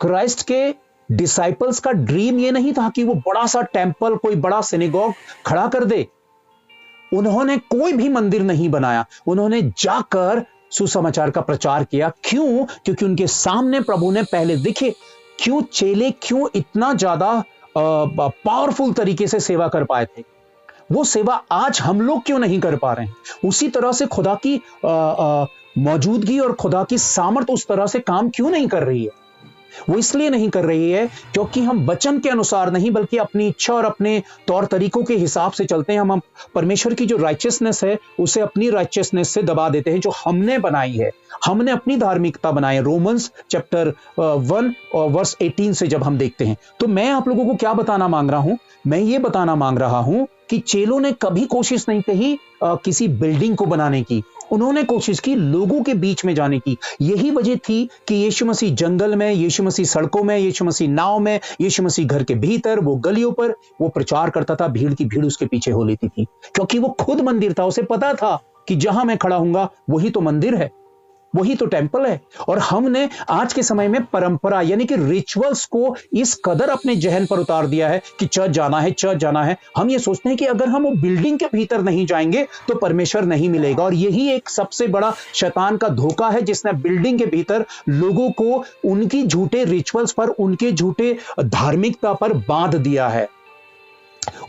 क्राइस्ट के डिसाइपल्स का ड्रीम ये नहीं था कि वो बड़ा सा टेंपल, कोई बड़ा सिनेगॉग खड़ा कर दे। उन्होंने कोई भी मंदिर नहीं बनाया, उन्होंने जाकर सुसमाचार का प्रचार किया। क्यों? क्योंकि उनके सामने प्रभु ने पहले, देखिए क्यों चेले क्यों इतना ज्यादा पावरफुल तरीके से सेवा कर पाए थे। वो सेवा आज हम लोग क्यों नहीं कर पा रहे हैं? उसी तरह से खुदा की मौजूदगी और खुदा की सामर्थ उस तरह से काम क्यों नहीं कर रही है? वो इसलिए नहीं कर रही है क्योंकि हम वचन के अनुसार नहीं बल्कि अपनी इच्छा और अपने तौर तरीकों के हिसाब से चलते हैं। हम परमेश्वर की जो राइचियसनेस है उसे अपनी राइचियसनेस से दबा देते हैं, जो हमने बनाई है, हमने अपनी धार्मिकता बनाई है। रोमन्स चैप्टर 1 और वर्स 18 से जब हम देखते हैं, तो मैं आप लोगों को क्या बताना मांग रहा हूं? मैं ये बताना मांग रहा हूं कि चेलों ने कभी कोशिश नहीं की किसी बिल्डिंग को बनाने की, उन्होंने कोशिश की लोगों के बीच में जाने की। यही वजह थी कि यीशु मसीह जंगल में, यीशु मसीह सड़कों में, यीशु मसीह नाव में, यीशु मसीह घर के भीतर, वो गलियों पर वो प्रचार करता था। भीड़ की भीड़ उसके पीछे हो लेती थी क्योंकि वो खुद मंदिर था। उसे पता था कि जहां मैं खड़ा हूंगा वही तो मंदिर है, वही तो टेंपल है। और हमने आज के समय में परंपरा यानी कि रिचुअल्स को इस कदर अपने जहन पर उतार दिया है कि चर्च जाना है, चर्च जाना है। हम ये सोचते हैं कि अगर हम वो बिल्डिंग के भीतर नहीं जाएंगे तो परमेश्वर नहीं मिलेगा। और यही एक सबसे बड़ा शैतान का धोखा है जिसने बिल्डिंग के भीतर लोगों को उनकी झूठे रिचुअल्स पर, उनके झूठे धार्मिकता पर बांध दिया है।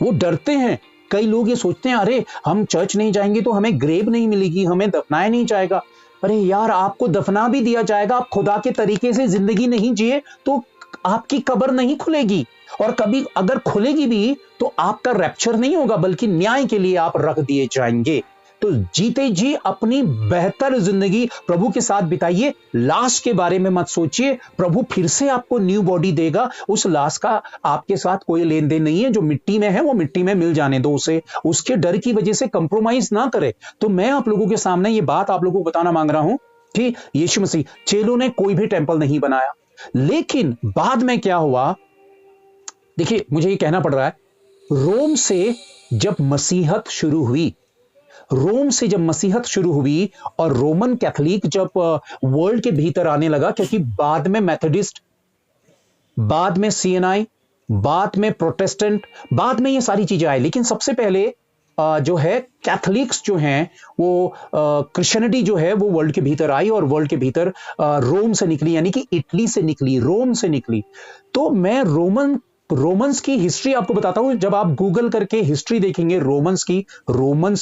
वो डरते हैं। कई लोग ये सोचते हैं अरे हम चर्च नहीं जाएंगे तो हमें ग्रेव नहीं मिलेगी, हमें दफनाया नहीं जाएगा। अरे यार, आपको दफना भी दिया जाएगा, आप खुदा के तरीके से जिंदगी नहीं जिए तो आपकी कब्र नहीं खुलेगी, और कभी अगर खुलेगी भी तो आपका रैप्चर नहीं होगा बल्कि न्याय के लिए आप रख दिए जाएंगे। तो जीते जी अपनी बेहतर जिंदगी प्रभु के साथ बिताइए। लाश के बारे में मत सोचिए, प्रभु फिर से आपको न्यू बॉडी देगा। उस लाश का आपके साथ कोई लेन देन नहीं है। जो मिट्टी में है वो मिट्टी में मिल जाने दो उसे, उसके डर की वजह से कंप्रोमाइज ना करे। तो मैं आप लोगों के सामने ये बात आप लोगों को बताना मांग रहा हूं कि यीशु मसीह, चेलों ने कोई भी टेंपल नहीं बनाया, लेकिन बाद में क्या हुआ, देखिए मुझे ये कहना पड़ रहा है, रोम से जब मसीहत शुरू हुई, रोम से जब मसीहत शुरू हुई और रोमन कैथोलिक जब वर्ल्ड के भीतर आने लगा, क्योंकि बाद में मेथोडिस्ट, बाद में सीएनआई, बाद में प्रोटेस्टेंट, बाद में ये सारी चीजें आई, लेकिन सबसे पहले जो है कैथोलिक्स जो हैं वो क्रिश्चियनिटी जो है वो वर्ल्ड के भीतर आई और वर्ल्ड के भीतर रोम से निकली, यानी कि इटली से निकली, रोम से निकली। तो मैं रोमन्स की हिस्ट्री आपको बताता हूं। जब आप गूगल करके हिस्ट्री देखेंगे रोमन्स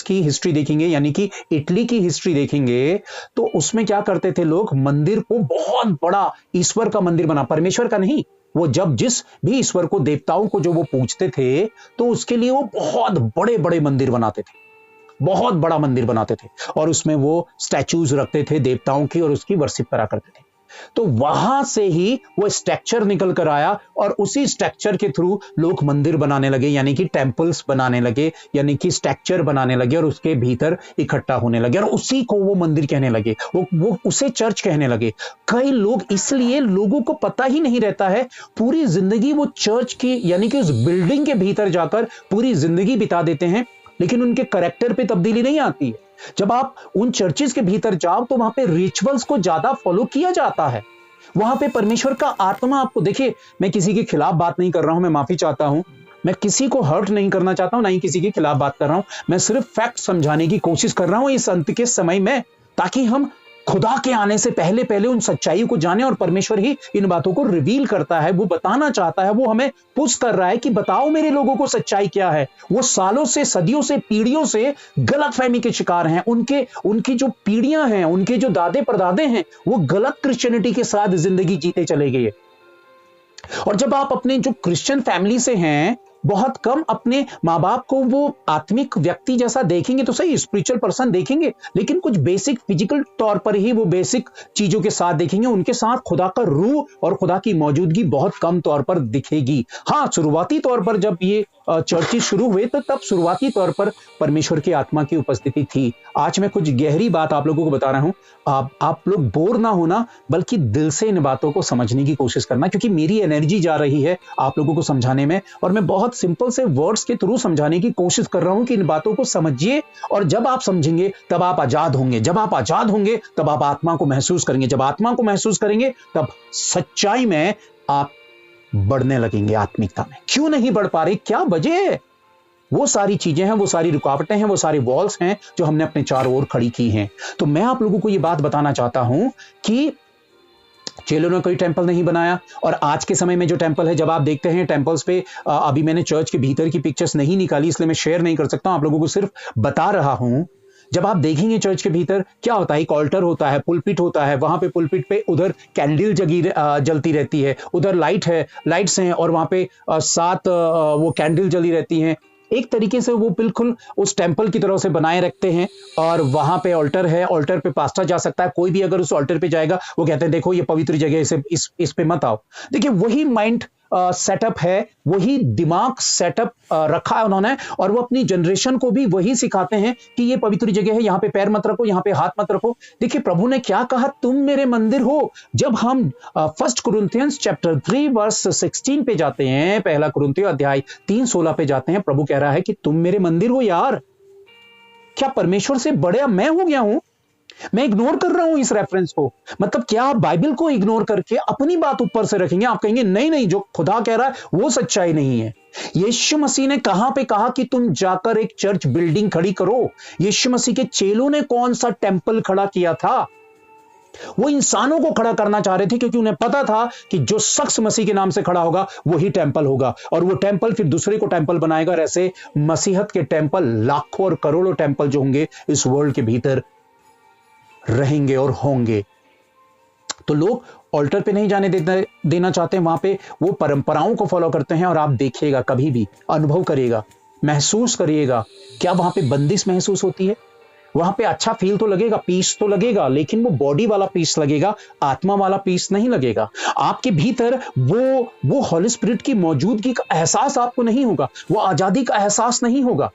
की हिस्ट्री देखेंगे, यानी कि इटली की हिस्ट्री देखेंगे, तो उसमें क्या करते थे लोग, मंदिर को बहुत बड़ा ईश्वर का मंदिर बना, परमेश्वर का नहीं। वो जब जिस भी ईश्वर को, देवताओं को जो वो पूजते थे तो उसके लिए वो बहुत बड़े बड़े मंदिर बनाते थे, बहुत बड़ा मंदिर बनाते थे और उसमें वो स्टैचूज रखते थे देवताओं की और उसकी वर्शिप करा करते थे। तो वहां से ही वो स्ट्रक्चर निकल कर आया और उसी स्ट्रक्चर के थ्रू लोग मंदिर बनाने लगे, यानी कि टेंपल्स बनाने लगे, यानी कि स्ट्रक्चर बनाने लगे और उसके भीतर इकट्ठा होने लगे और उसी को वो मंदिर कहने लगे, वो उसे चर्च कहने लगे। कई लोग, इसलिए लोगों को पता ही नहीं रहता है, पूरी जिंदगी वो चर्च की यानी कि उस बिल्डिंग के भीतर जाकर पूरी जिंदगी बिता देते हैं, लेकिन उनके कैरेक्टर पे तब्दीली नहीं आती है। जब आप उन चर्चेस के भीतर जाओ तो वहां पे रिचुअल्स को ज्यादा फॉलो किया जाता है, वहां पे परमेश्वर का आत्मा आपको, देखिए मैं किसी के खिलाफ बात नहीं कर रहा हूं, मैं माफी चाहता हूं, मैं किसी को हर्ट नहीं करना चाहता हूं, ना ही किसी के खिलाफ बात कर रहा हूं, मैं सिर्फ फैक्ट समझाने की कोशिश कर रहा हूं इस अंत के समय में। ताकि हम खुदा के आने से पहले पहले उन सच्चाई को जाने। और परमेश्वर ही इन बातों को रिवील करता है, वो बताना चाहता है, वो हमें पुश कर रहा है कि बताओ मेरे लोगों को सच्चाई क्या है। वो सालों से, सदियों से, पीढ़ियों से गलतफहमी के शिकार हैं। उनकी जो पीढ़ियां हैं, उनके जो दादे परदादे हैं, वो गलत क्रिश्चियनिटी के साथ जिंदगी जीते चले गए। और जब आप अपने जो क्रिश्चियन फैमिली से हैं, बहुत कम अपने माँ बाप को वो आत्मिक व्यक्ति जैसा देखेंगे, तो सही स्पिरिचुअल पर्सन देखेंगे, लेकिन कुछ बेसिक फिजिकल तौर पर ही वो बेसिक चीजों के साथ देखेंगे। उनके साथ खुदा का रूह और खुदा की मौजूदगी बहुत कम तौर पर दिखेगी। हाँ, शुरुआती तौर पर जब ये चर्चेज शुरू हुए तो तब शुरुआती तौर पर परमेश्वर की आत्मा की उपस्थिति थी। आज मैं कुछ गहरी बात आप लोगों को बता रहा हूं। आप लोग बोर ना होना, बल्कि दिल से इन बातों को समझने की कोशिश करना, क्योंकि मेरी एनर्जी जा रही है आप लोगों को समझाने में, और मैं बहुत सिंपल से वर्ड्स के थ्रू समझाने की कोशिश कर रहा हूं कि इन बातों को समझिए। और जब आप समझेंगे तब आप आजाद होंगे। जब आप आजाद होंगे तब आप आत्मा को महसूस करेंगे। जब आत्मा को महसूस करेंगे तब सच्चाई में आप बढ़ने लगेंगे। आत्मिकता में क्यों नहीं बढ़ पा रहे, क्या वजह है? वो सारी चीजें हैं, वो सारी रुकावटें हैं, वो सारी वॉल्स हैं जो हमने अपने चारों ओर खड़ी की हैं। तो मैं आप लोगों को ये बात बताना चाहता हूं कि चेलों ने कोई टेंपल नहीं बनाया। और आज के समय में जो टेंपल है, जब आप देखते हैं टेंपल्स पे, अभी मैंने चर्च के भीतर की पिक्चर्स नहीं निकाली, इसलिए मैं शेयर नहीं कर सकता हूं, आप लोगों को सिर्फ बता रहा हूं। जब आप देखेंगे चर्च के भीतर क्या होता है, एक ऑल्टर होता है, पुलपिट होता है, वहां पे पुलपिट पे उधर कैंडल जलती रहती है, उधर लाइट्स हैं, और वहां पे 7 वो कैंडल जली रहती हैं। एक तरीके से वो बिल्कुल उस टेंपल की तरह से बनाए रखते हैं। और वहां पे ऑल्टर है, ऑल्टर पे पास्टर जा सकता है। कोई भी अगर उस ऑल्टर पे जाएगा, वो कहते हैं देखो ये पवित्र जगह, इस पे मत आओ। देखिए, वही माइंड सेटअप है, वही दिमाग सेटअप रखा है उन्होंने, और वो अपनी जनरेशन को भी वही सिखाते हैं कि ये पवित्र जगह है, यहाँ पे पैर मत रखो, यहाँ पे हाथ मत रखो। देखिए, प्रभु ने क्या कहा, तुम मेरे मंदिर हो। जब हम 1 कुरिन्थियंस चैप्टर 3 वर्स 16 पे जाते हैं, पहला कुरिन्थियों अध्याय 3:16 पे जाते हैं, प्रभु कह रहा है कि तुम मेरे मंदिर हो। यार, क्या परमेश्वर से बड़ा मैं हो गया हूं? मैं इग्नोर कर रहा हूं इस रेफरेंस को। मतलब क्या आप बाइबल को इग्नोर करके अपनी बात ऊपर से रखेंगे? आप कहेंगे नहीं नहीं, जो खुदा कह रहा है वो सच्चाई नहीं है। यीशु मसीह ने कहां पे कहा कि तुम जाकर एक चर्च बिल्डिंग खड़ी करो? यीशु मसीह के चेलों ने कौन सा टेंपल खड़ा किया था? वो इंसानों को खड़ा करना चाह रहे थे, क्योंकि उन्हें पता था कि जो शख्स मसीह के नाम से खड़ा होगा वही टेंपल होगा, और वो टेंपल फिर दूसरे को टेंपल बनाएगा। और ऐसे मसीहत के टेंपल, लाखों और करोड़ों टेंपल जो होंगे इस वर्ल्ड के भीतर रहेंगे और होंगे। तो लोग ऑल्टर पे नहीं जाने देना चाहते हैं, वहां पे वो परंपराओं को फॉलो करते हैं। और आप देखिएगा, कभी भी अनुभव करिएगा, महसूस करिएगा, क्या वहां पे बंदिश महसूस होती है? वहां पे अच्छा फील तो लगेगा, पीस तो लगेगा, लेकिन वो बॉडी वाला पीस लगेगा, आत्मा वाला पीस नहीं लगेगा। आपके भीतर वो हॉली स्पिरिट की मौजूदगी का एहसास आपको नहीं होगा, वो आजादी का एहसास नहीं होगा,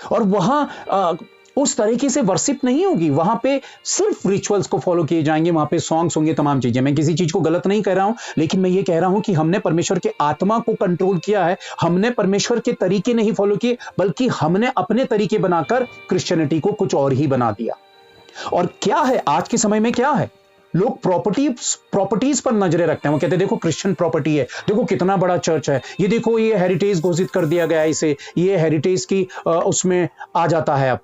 और वहां उस तरीके से वर्शिप नहीं होगी। वहां पे सिर्फ रिचुअल्स को फॉलो किए जाएंगे, वहां पे सॉन्ग्स होंगे, तमाम चीजें। मैं किसी चीज को गलत नहीं कह रहा हूं, लेकिन मैं ये कह रहा हूं कि हमने परमेश्वर के आत्मा को कंट्रोल किया है। हमने परमेश्वर के तरीके नहीं फॉलो किए, बल्कि हमने अपने तरीके बनाकर क्रिश्चियनिटी को कुछ और ही बना दिया। और क्या है आज के समय में, क्या है, लोग प्रॉपर्टीज पर नजरें रखते हैं। वो कहते हैं देखो क्रिश्चियन प्रॉपर्टी है, देखो कितना बड़ा चर्च है, ये देखो ये हेरिटेज घोषित कर दिया गया है, इसे ये हेरिटेज की उसमें आ जाता है अब,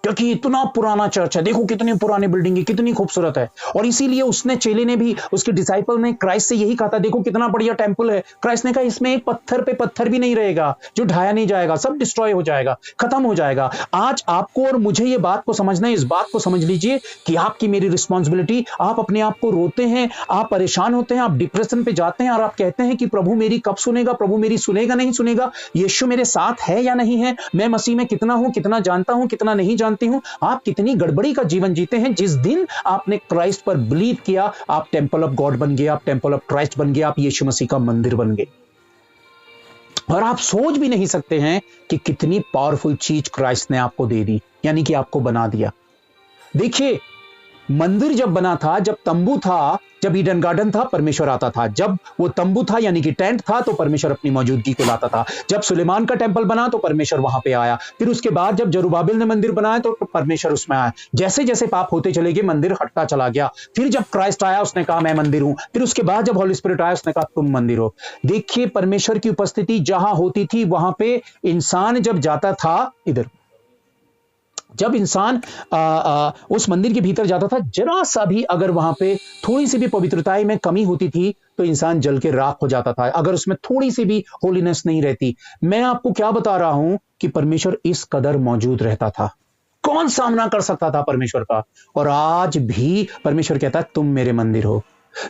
क्योंकि इतना पुराना चर्च है, देखो कितनी पुरानी बिल्डिंग है, कितनी खूबसूरत है। और इसीलिए उसने, चेले ने भी, उसके डिसाइपल ने क्राइस्ट से यही कहा था, देखो कितना बढ़िया टेंपल है। क्राइस्ट ने कहा इसमें एक पत्थर पे पत्थर भी नहीं रहेगा जो ढाया नहीं जाएगा, सब डिस्ट्रॉय हो जाएगा, खत्म हो जाएगा। आज आपको और मुझे ये बात को समझना है, इस बात को समझ लीजिए कि आपकी मेरी रिस्पॉन्सिबिलिटी। आप अपने आप को रोते हैं, आप परेशान होते हैं, आप डिप्रेशन पे जाते हैं, और आप कहते हैं कि प्रभु मेरी कब सुनेगा, प्रभु मेरी सुनेगा नहीं सुनेगा, यीशु मेरे साथ है या नहीं है, मैं मसीह में कितना हूं, कितना जानता हूं, कितना नहीं जानती हूं। आप कितनी गड़बड़ी का जीवन जीते हैं। जिस दिन आपने क्राइस्ट पर बिलीव किया, आप टेंपल ऑफ गॉड बन गए, आप टेंपल ऑफ क्राइस्ट बन गए, आप यीशु मसीह का मंदिर बन गए। और आप सोच भी नहीं सकते हैं कि कितनी पावरफुल चीज क्राइस्ट ने आपको दे दी, यानी कि आपको बना दिया। देखिए, मंदिर जब बना था, जब तंबू था, जब ईडन गार्डन था, परमेश्वर आता था। जब वो तंबू था यानी कि टेंट था, तो परमेश्वर अपनी मौजूदगी को लाता था। जब सुलेमान का टेंपल बना तो परमेश्वर वहां पे आया। फिर उसके बाद जब जरुब्बाबिल ने मंदिर बनाया तो परमेश्वर उसमें आया। जैसे जैसे पाप होते चले गए, मंदिर हटता चला गया। फिर जब क्राइस्ट आया, उसने कहा मैं मंदिर हूं। फिर उसके बाद जब हॉली स्पिरिट आया, उसने कहा तुम मंदिर हो। देखिए, परमेश्वर की उपस्थिति जहां होती थी, वहां पे इंसान जब जाता था, इधर जब इंसान उस मंदिर के भीतर जाता था, जरा सा भी अगर वहां पे थोड़ी सी भी पवित्रता में कमी होती थी तो इंसान जल के राख हो जाता था, अगर उसमें थोड़ी सी भी होलीनेस नहीं रहती। मैं आपको क्या बता रहा हूं कि परमेश्वर इस कदर मौजूद रहता था। कौन सामना कर सकता था परमेश्वर का? और आज भी परमेश्वर कहता है तुम मेरे मंदिर हो।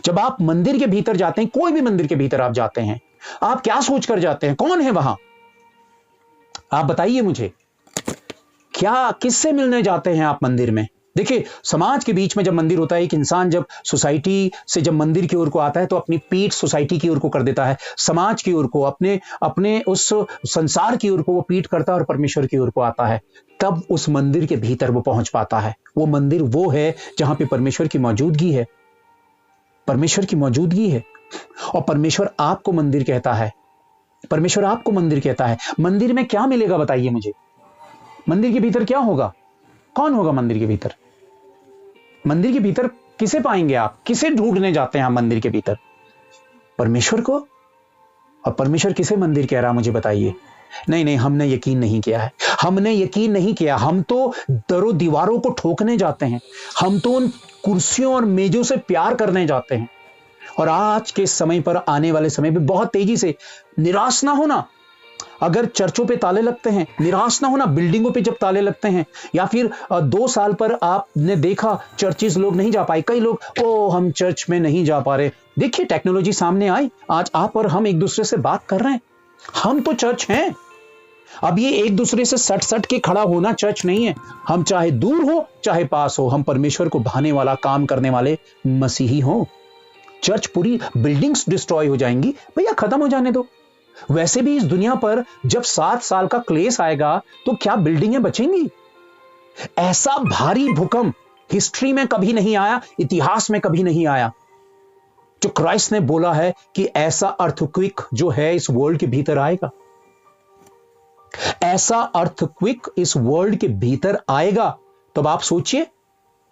जब आप मंदिर के भीतर जाते हैं, कोई भी मंदिर के भीतर आप जाते हैं, आप क्या सोचकर जाते हैं? कौन है वहां? आप बताइए मुझे, क्या किससे मिलने जाते हैं आप मंदिर में? देखिए, समाज के बीच में जब मंदिर होता है, एक इंसान जब सोसाइटी से जब मंदिर की ओर को आता है तो अपनी पीठ सोसाइटी की ओर को कर देता है, समाज की ओर को, अपने अपने उस संसार की ओर को वो पीठ करता है और परमेश्वर की ओर को आता है। तब उस मंदिर के भीतर वो पहुंच पाता है। वो मंदिर वो है जहां पे परमेश्वर की मौजूदगी है। परमेश्वर की मौजूदगी है। और परमेश्वर आपको मंदिर कहता है। परमेश्वर आपको मंदिर कहता है। मंदिर में क्या मिलेगा बताइए मुझे? मंदिर के भीतर क्या होगा? कौन होगा मंदिर के भीतर? मंदिर के भीतर किसे पाएंगे आप? किसे ढूंढने जाते हैं आप मंदिर के भीतर? परमेश्वर को। और परमेश्वर किसे मंदिर कह रहा मुझे बताइए? नहीं नहीं, हमने यकीन नहीं किया है। हमने यकीन नहीं किया। हम तो दरों दीवारों को ठोकने जाते हैं। हम तो उन कुर्सियों और मेजों से प्यार करने जाते हैं। और आज के समय पर, आने वाले समय पे बहुत तेजी से, निराश ना होना अगर चर्चों पे ताले लगते हैं, निराश ना होना बिल्डिंगों पे जब ताले लगते हैं, या फिर 2 साल पर आपने देखा चर्चिस लोग नहीं जा पाए, कई लोग ओ हम चर्च में नहीं जा पा रहे। देखिए, टेक्नोलॉजी सामने आई, आज आप और हम एक दूसरे से बात कर रहे हैं। हम तो चर्च हैं। अब ये एक दूसरे से सट सट के खड़ा होना चर्च नहीं है। हम चाहे दूर हो चाहे पास हो, हम परमेश्वर को भाने वाला काम करने वाले मसीही हो। चर्च, पूरी बिल्डिंग्स डिस्ट्रॉय हो जाएंगी, भैया खत्म हो जाने दो। वैसे भी इस दुनिया पर जब 7 साल का क्लेश आएगा तो क्या बिल्डिंगें बचेंगी? ऐसा भारी भूकंप हिस्ट्री में कभी नहीं आया, इतिहास में कभी नहीं आया, जो क्राइस्ट ने बोला है कि ऐसा अर्थक्वेक जो है इस वर्ल्ड के भीतर आएगा। ऐसा अर्थक्वेक इस वर्ल्ड के भीतर आएगा। तो आप सोचिए,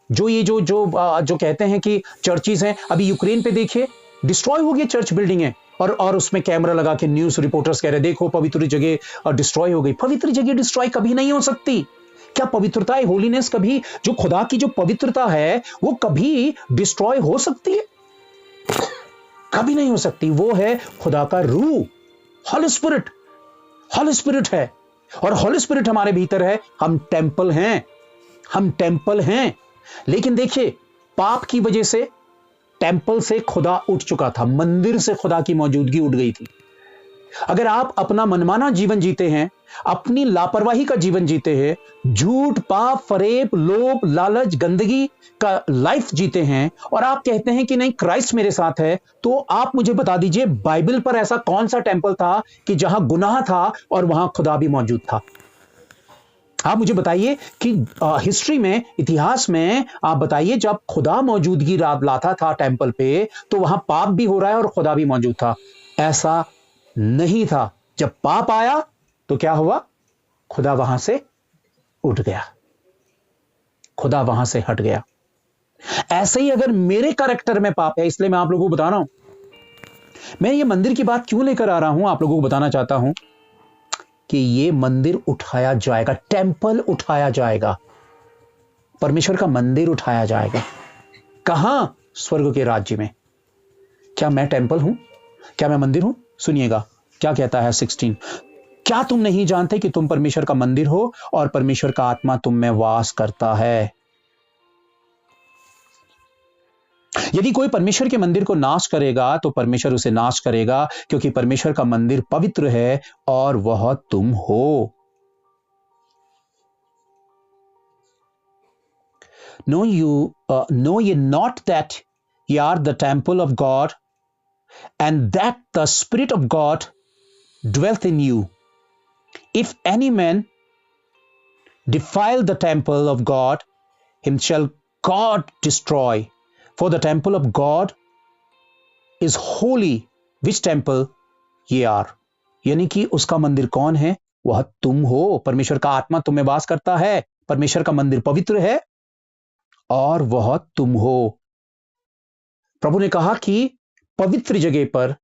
जो ये जो जो जो कहते हैं कि चर्चिस हैं, अभी यूक्रेन पे देखिए, डिस्ट्रॉय हो गई चर्च बिल्डिंग है, और उसमें कैमरा लगा के न्यूज रिपोर्टर्स कह रहे देखो पवित्र जगह डिस्ट्रॉय हो गई। पवित्र जगह डिस्ट्रॉय कभी नहीं हो सकती। क्या पवित्रता, होलीनेस कभी, जो खुदा की जो पवित्रता है वो कभी डिस्ट्रॉय हो सकती है? कभी नहीं हो सकती। वो है खुदा का रूह, होली स्पिरिट। होली स्पिरिट है, और होली स्पिरिट हमारे भीतर है। हम टेंपल हैं, हम टेंपल हैं। लेकिन देखिए, पाप की वजह से टेंपल से खुदा उठ चुका था, मंदिर से खुदा की मौजूदगी उठ गई थी। अगर आप अपना मनमाना जीवन जीते हैं, अपनी लापरवाही का जीवन जीते हैं, झूठ, पाप, फरेब, लोभ, लालच, गंदगी का लाइफ जीते हैं, और आप कहते हैं कि नहीं क्राइस्ट मेरे साथ है, तो आप मुझे बता दीजिए बाइबल पर ऐसा कौन सा टेंपल था कि जहां गुनाह था और वहां खुदा भी मौजूद था? आप मुझे बताइए कि हिस्ट्री में, इतिहास में आप बताइए, जब खुदा मौजूदगी लाता था टेंपल पे, तो वहां पाप भी हो रहा है और खुदा भी मौजूद था? ऐसा नहीं था। जब पाप आया तो क्या हुआ? खुदा वहां से उठ गया, खुदा वहां से हट गया। ऐसे ही अगर मेरे कैरेक्टर में पाप है, इसलिए मैं आप लोगों को बता रहा हूं, मैं ये मंदिर की बात क्यों लेकर आ रहा हूं, आप लोगों को बताना चाहता हूं कि ये मंदिर उठाया जाएगा, टेंपल उठाया जाएगा, परमेश्वर का मंदिर उठाया जाएगा। कहां? स्वर्ग के राज्य में। क्या मैं टेंपल हूं? क्या मैं मंदिर हूं? सुनिएगा क्या कहता है 16। क्या तुम नहीं जानते कि तुम परमेश्वर का मंदिर हो और परमेश्वर का आत्मा तुम में वास करता है? यदि कोई परमेश्वर के मंदिर को नाश करेगा तो परमेश्वर उसे नाश करेगा, क्योंकि परमेश्वर का मंदिर पवित्र है और वह तुम हो। Know ye not that ye are the temple of God, and that the Spirit of God dwelleth in you? If any man defile the temple of God, him shall God destroy. For the temple of God is holy, which temple ye are. यानी कि उसका मंदिर कौन है? वह तुम हो। परमेश्वर का आत्मा तुम में वास करता है, परमेश्वर का मंदिर पवित्र है और वह तुम हो। प्रभु ने कहा कि पवित्र जगह पर,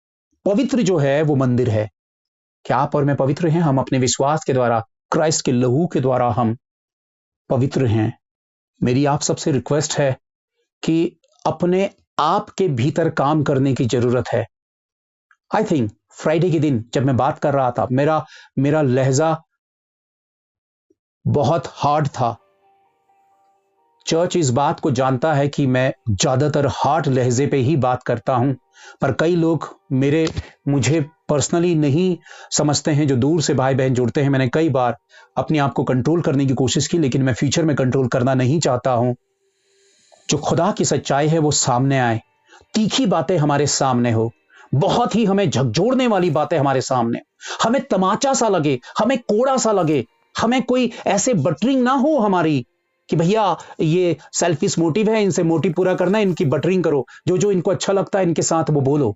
पवित्र जो है वो मंदिर है। क्या आप और मैं पवित्र हैं? हम अपने विश्वास के द्वारा, क्राइस्ट के लहू के द्वारा हम पवित्र हैं। मेरी आप सबसे रिक्वेस्ट है कि अपने आप के भीतर काम करने की जरूरत है। आई थिंक फ्राइडे के दिन जब मैं बात कर रहा था, मेरा लहजा बहुत हार्ड था। चर्च इस बात को जानता है कि मैं ज्यादातर हार्ड लहजे पे ही बात करता हूं, पर कई लोग मुझे पर्सनली नहीं समझते हैं, जो दूर से भाई बहन जुड़ते हैं। मैंने कई बार अपने आप को कंट्रोल करने की कोशिश की, लेकिन मैं फ्यूचर में कंट्रोल करना नहीं चाहता हूं। जो खुदा की सच्चाई है वो सामने आए, तीखी बातें हमारे सामने हो, बहुत ही हमें झकझोरने वाली बातें हमारे सामने, हमें तमाचा सा लगे, हमें कोड़ा सा लगे, हमें कोई ऐसे बटरिंग ना हो हमारी कि भैया ये सेल्फिश मोटिव है, इनसे मोटिव पूरा करना है, इनकी बटरिंग करो, जो जो इनको अच्छा लगता है इनके साथ वो बोलो।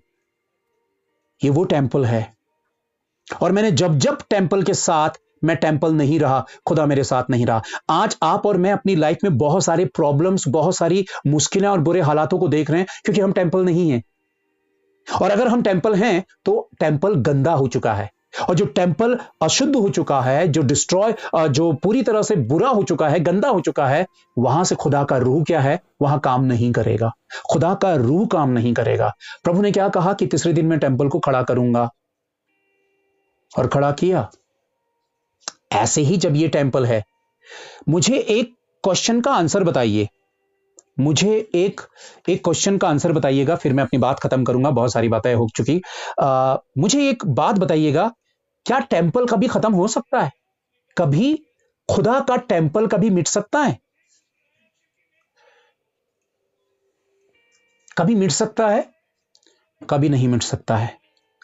ये वो टेंपल है। और मैंने जब जब टेंपल के साथ मैं टेंपल नहीं रहा, खुदा मेरे साथ नहीं रहा। आज आप और मैं अपनी लाइफ में बहुत सारे प्रॉब्लम्स, बहुत सारी मुश्किलें और बुरे हालातों को देख रहे हैं, क्योंकि हम टेंपल नहीं हैं। और अगर हम टेंपल हैं तो टेंपल गंदा हो चुका है, और जो टेंपल अशुद्ध हो चुका है, जो पूरी तरह से बुरा हो चुका है, गंदा हो चुका है, वहां से खुदा का रूह क्या है, वहां काम नहीं करेगा। खुदा का रूह काम नहीं करेगा। प्रभु ने क्या कहा कि तीसरे दिन मैं टेंपल को खड़ा करूंगा, और खड़ा किया। ऐसे ही जब ये टेंपल है, मुझे एक क्वेश्चन का आंसर बताइए, मुझे एक क्वेश्चन का आंसर बताइएगा, फिर मैं अपनी बात खत्म करूंगा, बहुत सारी बातें हो चुकी। मुझे एक बात बताइएगा, क्या टेंपल कभी खत्म हो सकता है? कभी खुदा का टेंपल कभी मिट सकता है? कभी मिट सकता है? कभी नहीं मिट सकता है।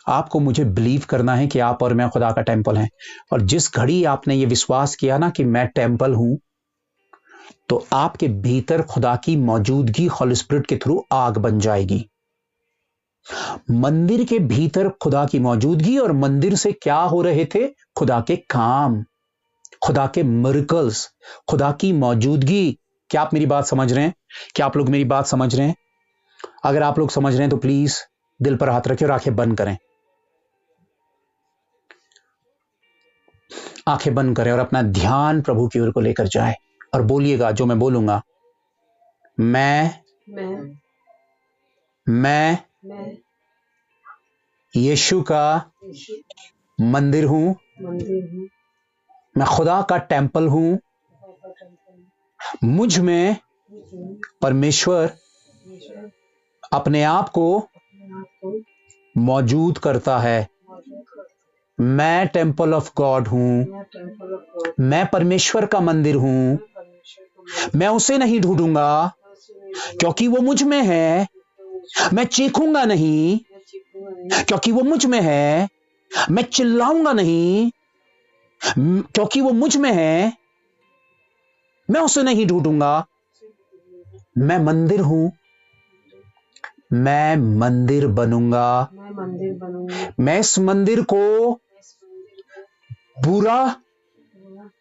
आपको मुझे बिलीव करना है कि आप और मैं खुदा का टेंपल हैं, और जिस घड़ी आपने ये विश्वास किया ना कि मैं टेंपल हूं, तो आपके भीतर खुदा की मौजूदगी होली स्पिरिट के थ्रू आग बन जाएगी। मंदिर के भीतर खुदा की मौजूदगी, और मंदिर से क्या हो रहे थे? खुदा के काम, खुदा के मिरेकल्स, खुदा की मौजूदगी। क्या आप मेरी बात समझ रहे हैं? क्या आप लोग मेरी बात समझ रहे हैं? अगर आप लोग समझ रहे हैं तो प्लीज दिल पर हाथ रखें और आंखें बंद करें। आंखें बंद करें और अपना ध्यान प्रभु की ओर को लेकर जाए, और बोलिएगा जो मैं बोलूंगा। मैं यीशु का मंदिर हूं, मैं खुदा का टेंपल हूं, मुझ में परमेश्वर अपने आप को मौजूद करता है। मैं टेंपल ऑफ गॉड हूं, मैं परमेश्वर का मंदिर हूं। मैं उसे नहीं ढूंढूंगा, क्योंकि वो मुझ में है। मैं चीखूंगा नहीं, क्योंकि वो मुझ में है। मैं चिल्लाऊंगा नहीं, क्योंकि वो मुझ में है। मैं उसे नहीं ढूंढूंगा। मैं मंदिर हूं, मैं मंदिर बनूंगा। मैं इस मंदिर को बुरा,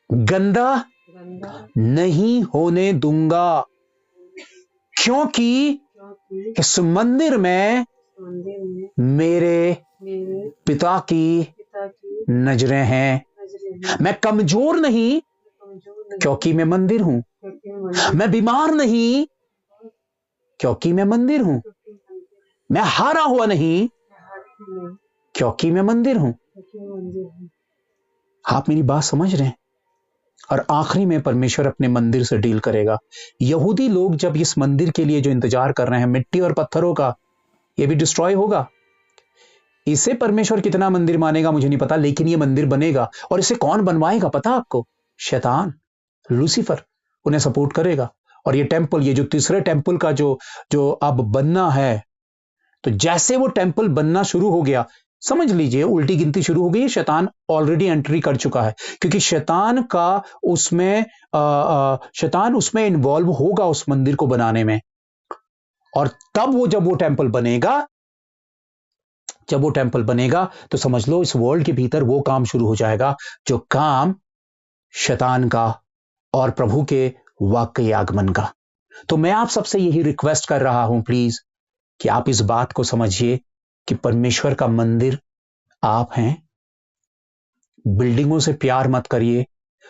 गंदा नहीं होने दूंगा, क्योंकि इस मंदिर में मेरे पिता की नजरें हैं। मैं कमजोर नहीं, क्योंकि मैं मंदिर हूं। मैं बीमार नहीं, क्योंकि मैं मंदिर हूं। मैं हारा हुआ नहीं, क्योंकि मैं मंदिर हूं। आप मेरी बात समझ रहे हैं? और आखिरी में परमेश्वर अपने मंदिर से डील करेगा। यहूदी लोग जब इस मंदिर के लिए जो इंतजार कर रहे हैं, मिट्टी और पत्थरों का, ये भी डिस्ट्रॉय होगा। इसे परमेश्वर कितना मंदिर मानेगा मुझे नहीं पता, लेकिन ये मंदिर बनेगा। और इसे कौन बनवाएगा पता आपको? शैतान, लूसीफर उन्हें सपोर्ट करेगा। और ये टेंपल, ये जो तीसरे टेंपल का जो अब बनना है, तो जैसे वो टेंपल बनना शुरू हो गया, समझ लीजिए उल्टी गिनती शुरू हो गई। शैतान ऑलरेडी एंट्री कर चुका है, क्योंकि शैतान उसमें इन्वॉल्व होगा उस मंदिर को बनाने में। और तब जब वो टेंपल बनेगा, तो समझ लो इस वर्ल्ड के भीतर वो काम शुरू हो जाएगा, जो काम शैतान का और प्रभु के वाकई आगमन का। तो मैं आप सबसे यही रिक्वेस्ट कर रहा हूं, प्लीज, कि आप इस बात को समझिए कि परमेश्वर का मंदिर आप हैं। बिल्डिंगों से प्यार मत करिए,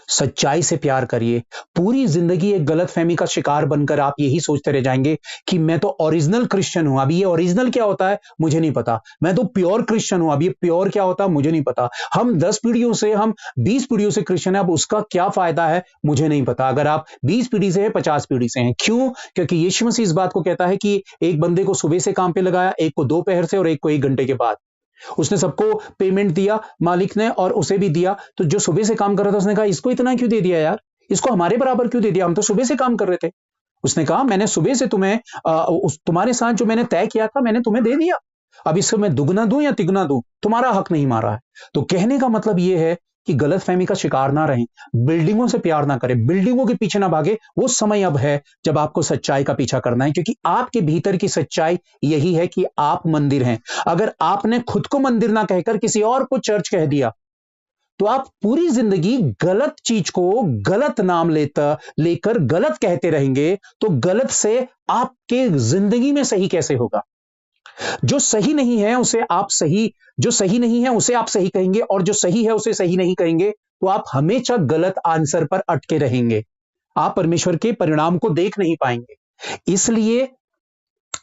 सच्चाई से प्यार करिए। पूरी जिंदगी एक गलतफहमी का शिकार बनकर आप यही सोचते रह जाएंगे कि मैं तो ओरिजिनल क्रिश्चियन हूं। अभी ये ओरिजिनल क्या होता है मुझे नहीं पता। मैं तो प्योर क्रिश्चियन हूं। अब ये प्योर क्या होता है मुझे नहीं पता। हम 10 पीढ़ियों से, हम 20 पीढ़ियों से क्रिश्चियन है, अब उसका क्या फायदा है मुझे नहीं पता। अगर आप 20 पीढ़ी से हैं, 50 पीढ़ी से हैं, क्यों? क्योंकि यीशु मसीह इस बात को कहता है कि एक बंदे को सुबह से काम पे लगाया, एक को दोपहर से और एक को 1 घंटे के बाद। उसने सबको पेमेंट दिया मालिक ने, और उसे भी दिया। तो जो सुबह से काम कर रहा था उसने कहा इसको इतना क्यों दे दिया यार, इसको हमारे बराबर क्यों दे दिया, हम तो सुबह से काम कर रहे थे। उसने कहा मैंने सुबह से तुम्हें तुम्हारे साथ जो मैंने तय किया था मैंने तुम्हें दे दिया। अब इसको मैं दुगना दूं या तिगुना दूं, तुम्हारा हक नहीं मारा है। तो कहने का मतलब यह है कि गलतफहमी का शिकार ना रहें, बिल्डिंगों से प्यार ना करें, बिल्डिंगों के पीछे ना भागे। वो समय अब है जब आपको सच्चाई का पीछा करना है, क्योंकि आपके भीतर की सच्चाई यही है कि आप मंदिर हैं। अगर आपने खुद को मंदिर ना कहकर किसी और को चर्च कह दिया, तो आप पूरी जिंदगी गलत चीज को गलत नाम लेकर गलत कहते रहेंगे। तो गलत से आपके जिंदगी में सही कैसे होगा? जो सही नहीं है उसे आप सही, जो सही नहीं है उसे आप सही कहेंगे, और जो सही है उसे सही नहीं कहेंगे, तो आप हमेशा गलत आंसर पर अटके रहेंगे। आप परमेश्वर के परिणाम को देख नहीं पाएंगे। इसलिए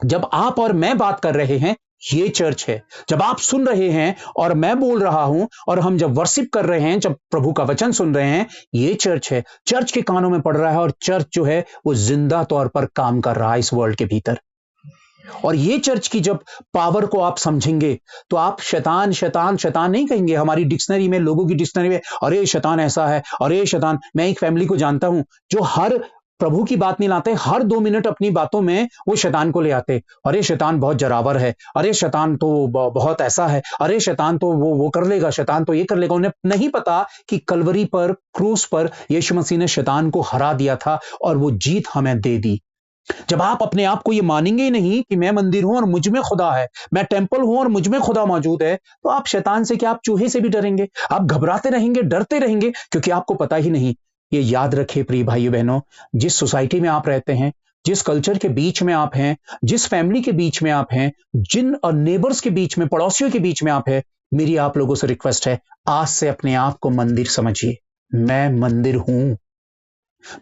जब आप और मैं बात कर रहे हैं, ये चर्च है। जब आप सुन रहे हैं और मैं बोल रहा हूं, और हम जब वर्शिप कर रहे हैं, जब प्रभु का वचन सुन रहे हैं, ये चर्च है। चर्च के कानों में पड़ रहा है, और चर्च जो है वो जिंदा तौर पर काम कर रहा है इस वर्ल्ड के भीतर। और ये चर्च की जब पावर को आप समझेंगे, तो आप शैतान शैतान शैतान नहीं कहेंगे। हमारी डिक्शनरी में, लोगों की डिक्शनरी में, अरे शैतान ऐसा है, अरे शैतान। मैं एक फैमिली को जानता हूं जो हर प्रभु की बात नहीं लाते, हर 2 मिनट अपनी बातों में वो शैतान को ले आते। अरे शैतान बहुत जरावर है, अरे शैतान तो बहुत ऐसा है, अरे शैतान तो वो कर लेगा, शैतान तो ये कर लेगा। उन्हें नहीं पता कि कलवरी पर, क्रूस पर यीशु मसीह ने शैतान को हरा दिया था, और वो जीत हमें दे दी। जब आप अपने आप को ये मानेंगे ही नहीं कि मैं मंदिर हूं और मुझ में खुदा है, मैं टेंपल हूं और मुझ में खुदा मौजूद है, तो आप शैतान से क्या, आप चूहे से भी डरेंगे। आप घबराते रहेंगे, डरते रहेंगे, क्योंकि आपको पता ही नहीं। ये याद रखिए प्रिय भाइयों बहनों, जिस सोसाइटी में आप रहते हैं, जिस कल्चर के बीच में आप हैं, जिस फैमिली के बीच में आप हैं, जिन नेबर्स के बीच में, पड़ोसियों के बीच में आप हैं, मेरी आप लोगों से रिक्वेस्ट है, आज से अपने आप को मंदिर समझिए। मैं मंदिर हूं,